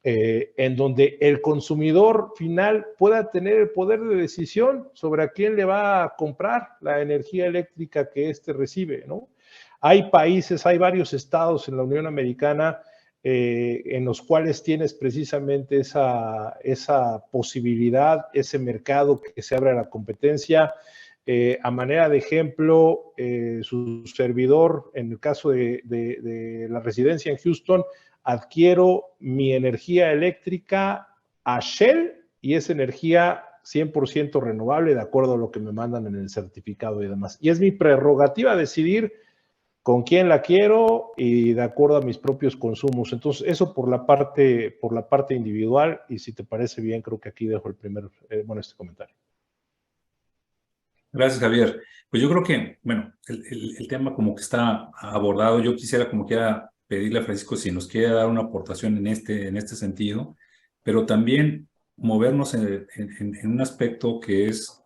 S4: en donde el consumidor final pueda tener el poder de decisión sobre a quién le va a comprar la energía eléctrica que éste recibe, ¿no? Hay países, hay varios estados en la Unión Americana en los cuales tienes precisamente esa posibilidad, ese mercado que se abre a la competencia. A manera de ejemplo, su servidor, en el caso de la residencia en Houston, adquiero mi energía eléctrica a Shell y es energía 100% renovable de acuerdo a lo que me mandan en el certificado y demás. Y es mi prerrogativa decidir con quién la quiero y de acuerdo a mis propios consumos. Entonces, eso por la parte individual, y si te parece bien, creo que aquí dejo este comentario.
S1: Gracias, Javier. Pues yo creo que, bueno, el tema como que está abordado. Yo quisiera como quiera pedirle a Francisco si nos quiere dar una aportación en este sentido, pero también movernos en un aspecto que es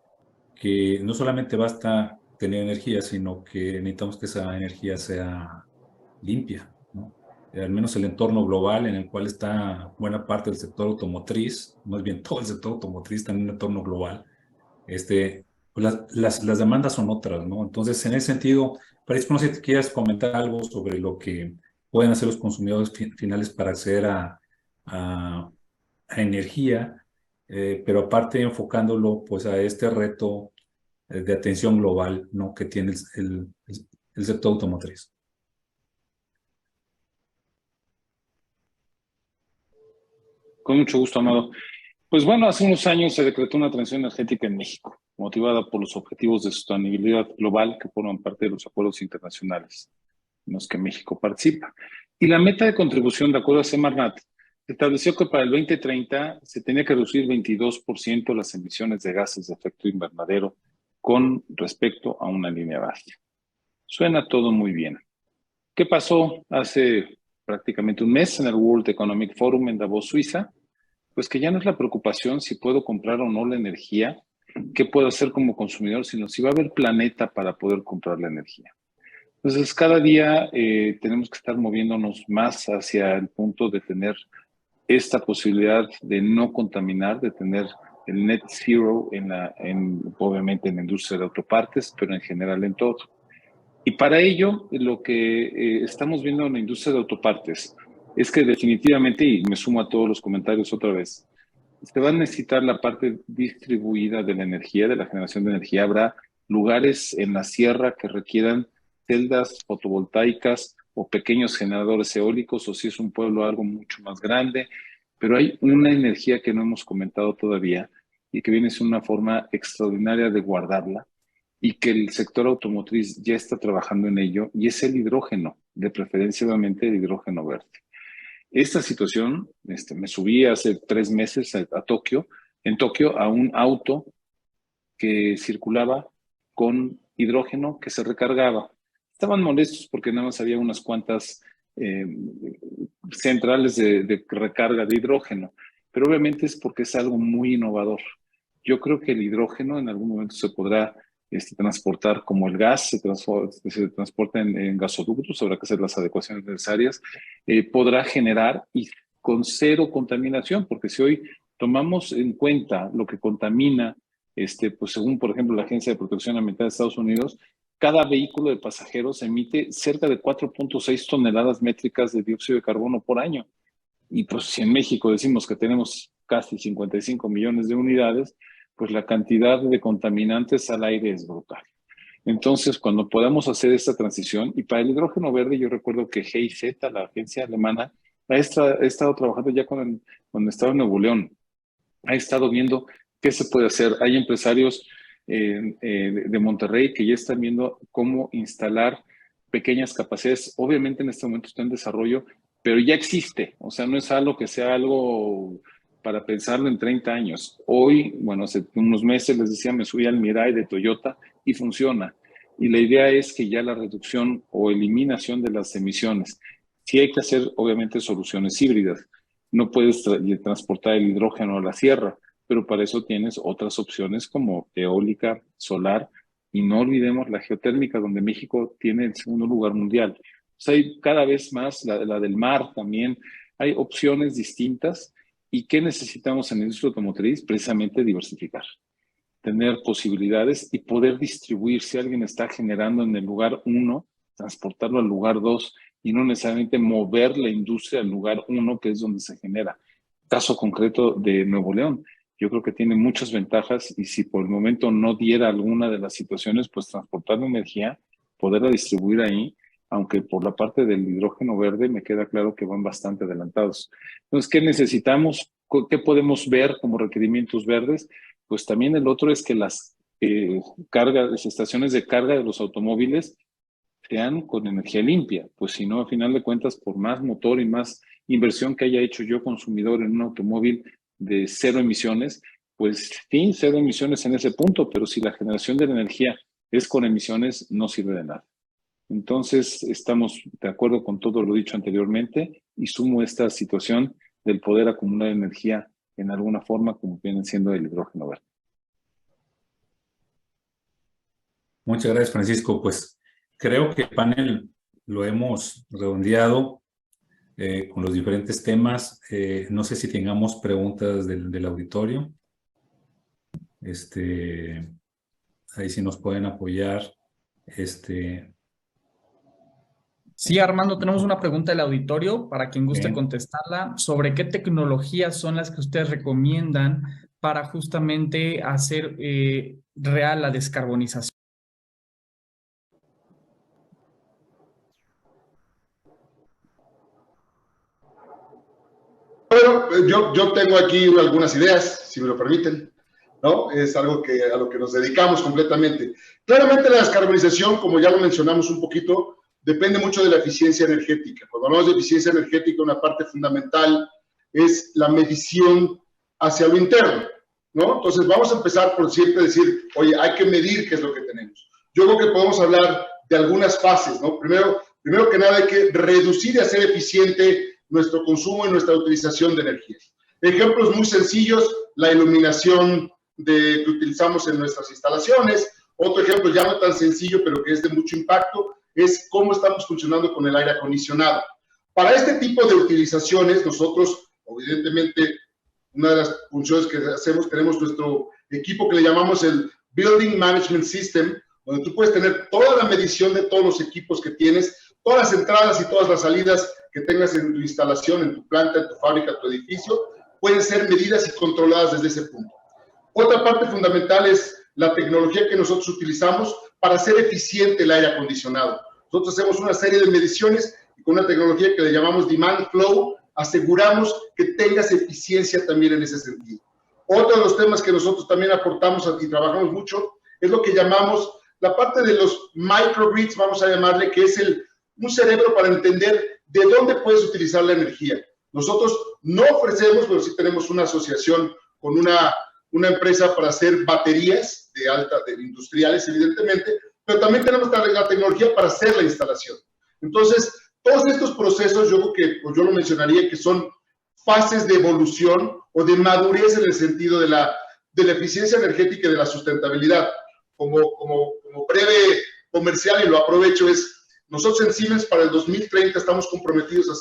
S1: que no solamente basta tener energía, sino que necesitamos que esa energía sea limpia, ¿no? Al menos el entorno global en el cual está buena parte del sector automotriz, más bien todo el sector automotriz está en un entorno global. Pues las demandas son otras, ¿no? Entonces, en ese sentido, Francisco, no sé si te quieres comentar algo sobre lo que pueden hacer los consumidores finales para acceder a energía, pero aparte enfocándolo pues a este reto de atención global, ¿no? Que tiene el sector automotriz.
S5: Con mucho gusto, Amado. Pues bueno, hace unos años se decretó una transición energética en México, motivada por los objetivos de sostenibilidad global que forman parte de los acuerdos internacionales en los que México participa. Y la meta de contribución, de acuerdo a Semarnat, estableció que para el 2030 se tenía que reducir 22% las emisiones de gases de efecto invernadero con respecto a una línea base. Suena todo muy bien. ¿Qué pasó hace prácticamente un mes en el World Economic Forum en Davos, Suiza? Pues que ya no es la preocupación si puedo comprar o no la energía, qué puedo hacer como consumidor, sino si va a haber planeta para poder comprar la energía. Entonces, cada día tenemos que estar moviéndonos más hacia el punto de tener esta posibilidad de no contaminar, de tener el net zero obviamente en la industria de autopartes, pero en general en todo. Y para ello, lo que estamos viendo en la industria de autopartes es que definitivamente, y me sumo a todos los comentarios otra vez, se va a necesitar la parte distribuida de la energía, de la generación de energía. Habrá lugares en la sierra que requieran celdas fotovoltaicas o pequeños generadores eólicos, o si es un pueblo algo mucho más grande, pero hay una energía que no hemos comentado todavía y que viene a ser una forma extraordinaria de guardarla y que el sector automotriz ya está trabajando en ello, y es el hidrógeno, de preferencia obviamente el hidrógeno verde. Esta situación, me subí hace 3 meses a Tokio, en Tokio, a un auto que circulaba con hidrógeno que se recargaba. Estaban molestos porque nada más había unas cuantas centrales de recarga de hidrógeno, pero obviamente es porque es algo muy innovador. Yo creo que el hidrógeno en algún momento se podrá transportar como el gas, se transporta en gasoductos, habrá que hacer las adecuaciones necesarias, podrá generar y con cero contaminación, porque si hoy tomamos en cuenta lo que contamina, pues según por ejemplo la Agencia de Protección Ambiental de Estados Unidos, cada vehículo de pasajeros emite cerca de 4.6 toneladas métricas de dióxido de carbono por año. Y pues si en México decimos que tenemos casi 55 millones de unidades, pues la cantidad de contaminantes al aire es brutal. Entonces, cuando podamos hacer esta transición, y para el hidrógeno verde, yo recuerdo que GIZ, la agencia alemana, ha estado trabajando ya con el Estado de Nuevo León, ha estado viendo qué se puede hacer. Hay empresarios de Monterrey que ya están viendo cómo instalar pequeñas capacidades. Obviamente en este momento está en desarrollo, pero ya existe. O sea, no es algo que sea algo para pensarlo en 30 años. Hoy, bueno, hace unos meses les decía, me subí al Mirai de Toyota y funciona. Y la idea es que ya la reducción o eliminación de las emisiones. Sí hay que hacer, obviamente, soluciones híbridas. No puedes transportar el hidrógeno a la sierra, pero para eso tienes otras opciones como eólica, solar, y no olvidemos la geotérmica, donde México tiene el segundo lugar mundial. O sea, hay cada vez más, la del mar también, hay opciones distintas. ¿Y qué necesitamos en la industria automotriz? Precisamente diversificar, tener posibilidades y poder distribuir. Si alguien está generando en el lugar 1, transportarlo al lugar 2 y no necesariamente mover la industria al lugar 1, que es donde se genera. Caso concreto de Nuevo León, yo creo que tiene muchas ventajas y si por el momento no diera alguna de las situaciones, pues transportar la energía, poderla distribuir ahí, aunque por la parte del hidrógeno verde me queda claro que van bastante adelantados. Entonces, ¿qué necesitamos? ¿Qué podemos ver como requerimientos verdes? Pues también el otro es que las las estaciones de carga de los automóviles sean con energía limpia, pues si no, a final de cuentas, por más motor y más inversión que haya hecho yo consumidor en un automóvil de 0 emisiones, pues sí, 0 emisiones en ese punto, pero si la generación de la energía es con emisiones, no sirve de nada. Entonces, estamos de acuerdo con todo lo dicho anteriormente y sumo esta situación del poder acumular energía en alguna forma, como viene siendo el hidrógeno verde.
S1: Muchas gracias, Francisco. Pues creo que el panel lo hemos redondeado con los diferentes temas. No sé si tengamos preguntas del auditorio. Ahí sí nos pueden apoyar.
S6: Sí, Armando, tenemos una pregunta del auditorio para quien guste
S1: Bien.
S6: contestarla. ¿Sobre qué tecnologías son las que ustedes recomiendan para justamente hacer real la descarbonización?
S3: Bueno, yo tengo aquí algunas ideas, si me lo permiten, ¿no? Es algo a lo que nos dedicamos completamente. Claramente la descarbonización, como ya lo mencionamos un poquito, depende mucho de la eficiencia energética. Cuando hablamos de eficiencia energética, una parte fundamental es la medición hacia lo interno, ¿no? Entonces vamos a empezar por siempre decir, oye, hay que medir qué es lo que tenemos. Yo creo que podemos hablar de algunas fases, ¿no? Primero que nada hay que reducir y hacer eficiente nuestro consumo y nuestra utilización de energía. Ejemplos muy sencillos, la iluminación que utilizamos en nuestras instalaciones. Otro ejemplo ya no tan sencillo, pero que es de mucho impacto, es cómo estamos funcionando con el aire acondicionado. Para este tipo de utilizaciones, nosotros, evidentemente, una de las funciones que hacemos, tenemos nuestro equipo que le llamamos el Building Management System, donde tú puedes tener toda la medición de todos los equipos que tienes, todas las entradas y todas las salidas que tengas en tu instalación, en tu planta, en tu fábrica, en tu edificio, pueden ser medidas y controladas desde ese punto. Otra parte fundamental es la tecnología que nosotros utilizamos para hacer eficiente el aire acondicionado. Nosotros hacemos una serie de mediciones y con una tecnología que le llamamos Demand Flow, aseguramos que tengas eficiencia también en ese sentido. Otro de los temas que nosotros también aportamos y trabajamos mucho es lo que llamamos la parte de los microgrids, vamos a llamarle, que es un cerebro para entender de dónde puedes utilizar la energía. Nosotros no ofrecemos, pero sí tenemos una asociación con una empresa para hacer baterías de industriales, evidentemente, pero también tenemos la tecnología para hacer la instalación. Entonces, todos estos procesos, yo creo que, pues yo lo mencionaría, que son fases de evolución o de madurez en el sentido de la eficiencia energética y de la sustentabilidad. Como breve comercial, y lo aprovecho, nosotros en Siemens para el 2030 estamos comprometidos a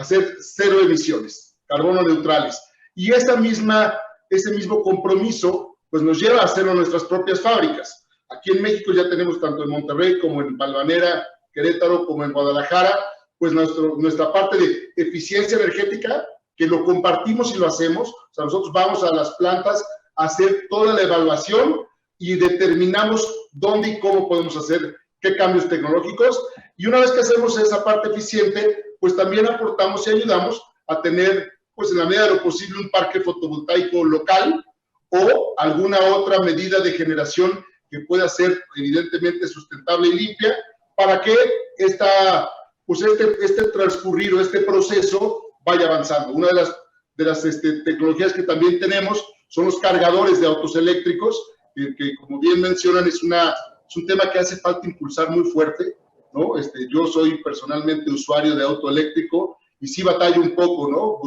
S3: hacer 0 emisiones, carbono neutrales. Y ese mismo compromiso pues nos lleva a hacerlo en nuestras propias fábricas. Aquí en México ya tenemos tanto en Monterrey como en Valvanera, Querétaro, como en Guadalajara, pues nuestra parte de eficiencia energética, que lo compartimos y lo hacemos. O sea, nosotros vamos a las plantas a hacer toda la evaluación y determinamos dónde y cómo podemos hacer qué cambios tecnológicos. Y una vez que hacemos esa parte eficiente, pues también aportamos y ayudamos a tener, pues en la medida de lo posible, un parque fotovoltaico local o alguna otra medida de generación que pueda ser evidentemente sustentable y limpia para que este transcurrir o este proceso vaya avanzando. Una de las tecnologías que también tenemos son los cargadores de autos eléctricos, que como bien mencionan es un tema que hace falta impulsar muy fuerte, ¿no? Yo soy personalmente usuario de auto eléctrico y sí batallo un poco, ¿no?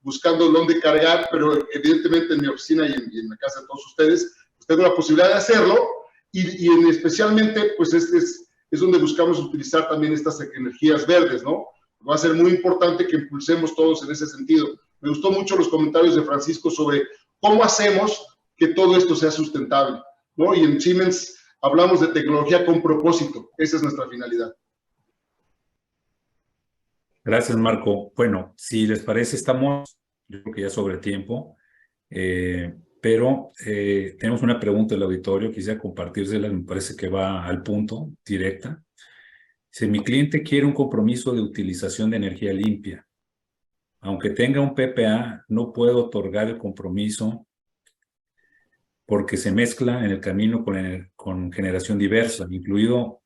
S3: Buscando dónde cargar, pero evidentemente en mi oficina y en la casa de todos ustedes, pues tengo la posibilidad de hacerlo y especialmente, pues es donde buscamos utilizar también estas energías verdes, ¿no? Va a ser muy importante que impulsemos todos en ese sentido. Me gustó mucho los comentarios de Francisco sobre cómo hacemos que todo esto sea sustentable, ¿no? Y en Siemens hablamos de tecnología con propósito. Esa es nuestra finalidad.
S1: Gracias, Marco. Bueno, si les parece, estamos, yo creo que ya sobre tiempo, pero tenemos una pregunta del auditorio, quisiera compartírsela, me parece que va al punto, directa. Si mi cliente quiere un compromiso de utilización de energía limpia, aunque tenga un PPA, no puedo otorgar el compromiso porque se mezcla en el camino con generación diversa, incluido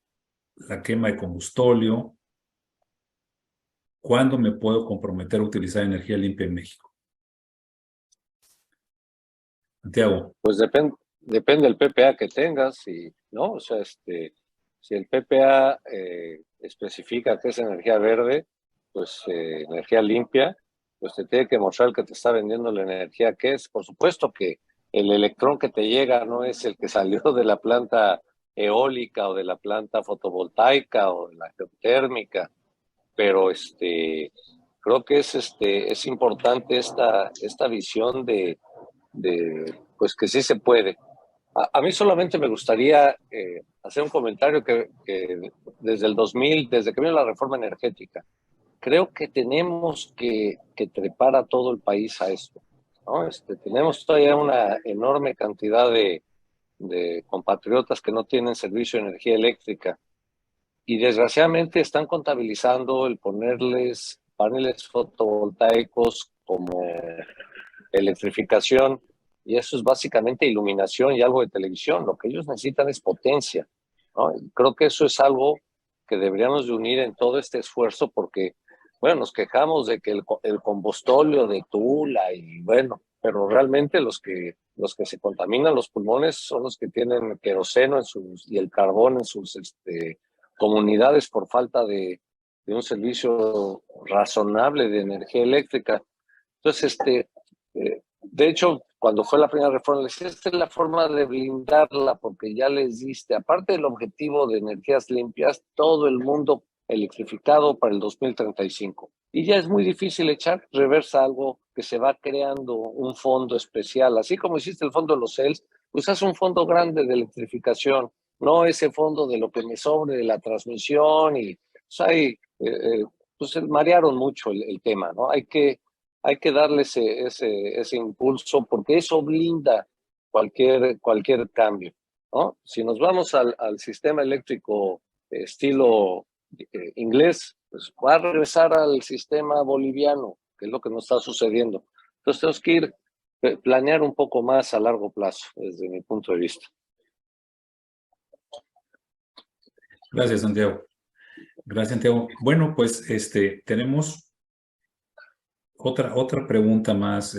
S1: la quema de combustóleo. ¿Cuándo me puedo comprometer a utilizar energía limpia en México? Santiago.
S2: Pues depende del PPA que tengas, ¿no? O sea, si el PPA especifica que es energía verde, pues energía limpia, pues te tiene que mostrar que te está vendiendo la energía que es. Por supuesto que el electrón que te llega no es el que salió de la planta eólica o de la planta fotovoltaica o de la geotérmica, pero creo que es importante esta visión de pues que sí se puede. A mí solamente me gustaría hacer un comentario que desde el 2000, desde que vino la reforma energética, creo que tenemos que trepar a todo el país a esto, ¿no? Tenemos todavía una enorme cantidad de compatriotas que no tienen servicio de energía eléctrica y desgraciadamente están contabilizando el ponerles paneles fotovoltaicos como electrificación, y eso es básicamente iluminación y algo de televisión. Lo que ellos necesitan es potencia, ¿no? Y creo que eso es algo que deberíamos de unir en todo este esfuerzo porque, bueno, nos quejamos de que el combustóleo de Tula y bueno, pero realmente los que se contaminan los pulmones son los que tienen queroseno y el carbón en sus comunidades por falta de un servicio razonable de energía eléctrica. Entonces, de hecho, cuando fue la primera reforma, les dije, esta es la forma de blindarla, porque ya les diste, aparte del objetivo de energías limpias, todo el mundo electrificado para el 2035. Y ya es muy difícil echar reversa algo que se va creando un fondo especial. Así como hiciste el fondo de los CELS, pues haz un fondo grande de electrificación, no ese fondo de lo que me sobre de la transmisión. Y pues, pues marearon mucho el tema, ¿no? Hay que darle ese impulso porque eso blinda cualquier cambio, ¿no? Si nos vamos al sistema eléctrico estilo inglés, pues va a regresar al sistema boliviano, que es lo que nos está sucediendo. Entonces tenemos que planear un poco más a largo plazo, desde mi punto de vista.
S1: Gracias, Santiago. Gracias, Santiago. Bueno, pues tenemos otra pregunta más.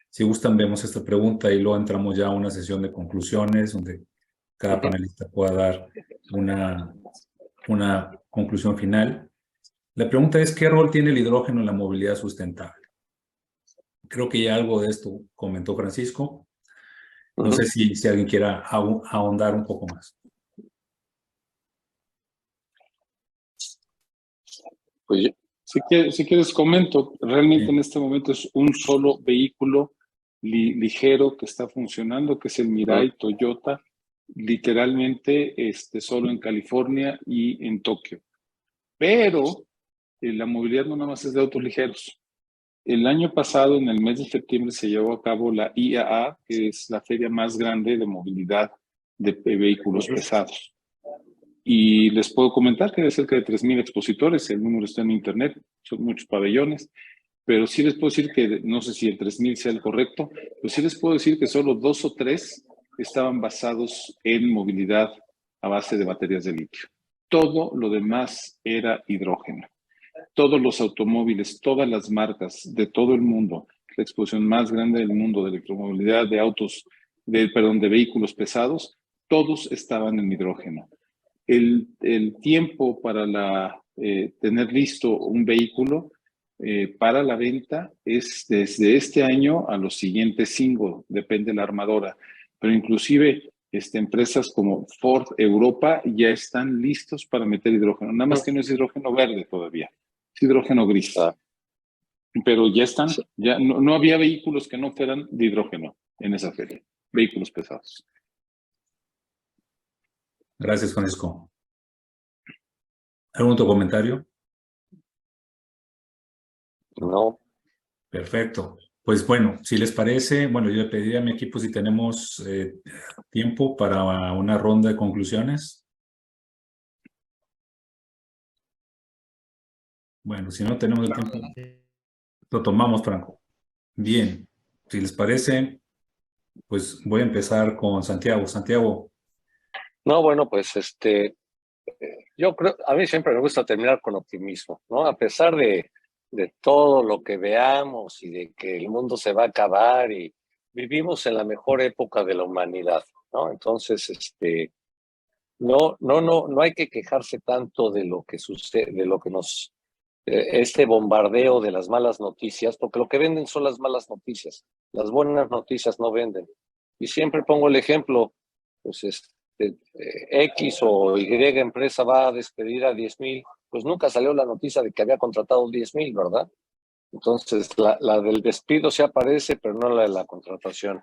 S1: Si gustan, vemos esta pregunta y luego entramos ya a una sesión de conclusiones donde cada panelista pueda dar una conclusión final. La pregunta es, ¿qué rol tiene el hidrógeno en la movilidad sustentable? Creo que ya algo de esto comentó Francisco. No sé si alguien quiera ahondar un poco más.
S2: Pues
S5: si quieres comento, realmente en este momento es un solo vehículo ligero que está funcionando, que es el Mirai Toyota, literalmente solo en California y en Tokio. Pero la movilidad no nada más es de autos ligeros. El año pasado, en el mes de septiembre, se llevó a cabo la IAA, que es la feria más grande de movilidad de vehículos pesados. Y les puedo comentar que hay cerca de 3,000 expositores, el número está en internet, son muchos pabellones, pero sí les puedo decir que, no sé si el 3,000 sea el correcto, pero sí les puedo decir que solo 2 o 3 estaban basados en movilidad a base de baterías de litio. Todo lo demás era hidrógeno. todos los automóviles, todas las marcas de todo el mundo, la exposición más grande del mundo de electromovilidad, de autos, de vehículos pesados, todos estaban en hidrógeno. El tiempo para tener listo un vehículo para la venta es desde este año a los siguientes 5, depende de la armadora, pero inclusive empresas como Ford Europa ya están listos para meter hidrógeno, nada más que no es hidrógeno verde todavía, es hidrógeno gris. Pero ya están, ya no había vehículos que no fueran de hidrógeno en esa feria, vehículos pesados.
S1: Gracias, Francisco. ¿Algún otro comentario?
S2: No.
S1: Perfecto. Pues bueno, si les parece, bueno, yo le pediría a mi equipo si tenemos tiempo para una ronda de conclusiones. Bueno, si no tenemos el tiempo, lo tomamos, Franco. Bien, si les parece, pues voy a empezar con Santiago. Santiago.
S2: No, bueno, pues yo creo, a mí siempre me gusta terminar con optimismo, ¿no? A pesar de todo lo que veamos y de que el mundo se va a acabar y vivimos en la mejor época de la humanidad, ¿no? Entonces, no hay que quejarse tanto de lo que sucede, de lo que nos, este bombardeo de las malas noticias, porque lo que venden son las malas noticias, las buenas noticias no venden. Y siempre pongo el ejemplo, pues X o Y empresa va a despedir a 10,000, pues nunca salió la noticia de que había contratado 10,000, ¿verdad? Entonces, la del despido se aparece, pero no la de la contratación.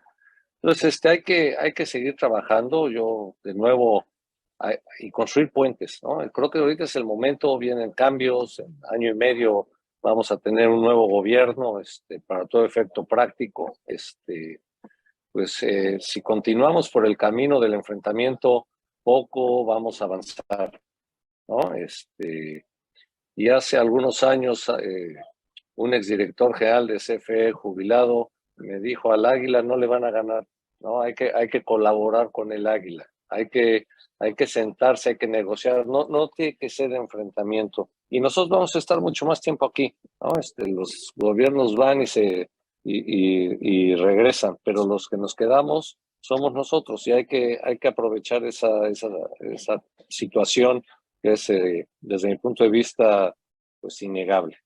S2: Entonces, hay que seguir trabajando, yo, de nuevo, y construir puentes, ¿no? Creo que ahorita es el momento, vienen cambios, en año y medio vamos a tener un nuevo gobierno, para todo efecto práctico, pues si continuamos por el camino del enfrentamiento, poco vamos a avanzar, ¿no? Y hace algunos años un exdirector general de CFE jubilado me dijo: al Águila no le van a ganar, ¿no? Hay que colaborar con el Águila, hay que sentarse, hay que negociar, no tiene que ser enfrentamiento. Y nosotros vamos a estar mucho más tiempo aquí, ¿no? Los gobiernos van y regresan, pero los que nos quedamos somos nosotros, y hay que aprovechar esa situación que es, desde mi punto de vista, pues innegable.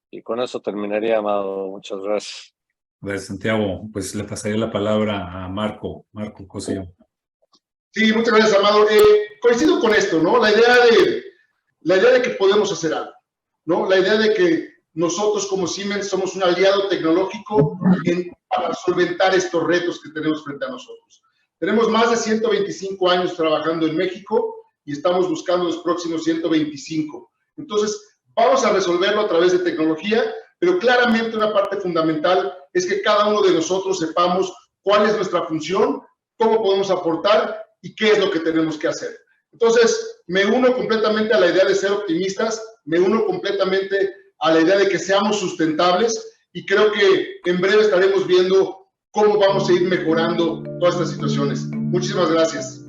S2: Y con eso terminaría, Amado. Muchas gracias.
S1: Gracias, Santiago. Pues le pasaría la palabra a Marco. Marco Cosío.
S3: Sí, muchas gracias, Amado. Coincido con esto, ¿no? La idea de que podemos hacer algo, ¿no? La idea de que nosotros como Siemens somos un aliado tecnológico para solventar estos retos que tenemos frente a nosotros. Tenemos más de 125 años trabajando en México y estamos buscando los próximos 125. Entonces, vamos a resolverlo a través de tecnología, pero claramente una parte fundamental es que cada uno de nosotros sepamos cuál es nuestra función, cómo podemos aportar y qué es lo que tenemos que hacer. Entonces, me uno completamente a la idea de ser optimistas, me uno completamente a la idea de que seamos sustentables, y creo que en breve estaremos viendo cómo vamos a ir mejorando todas estas situaciones. Muchísimas gracias.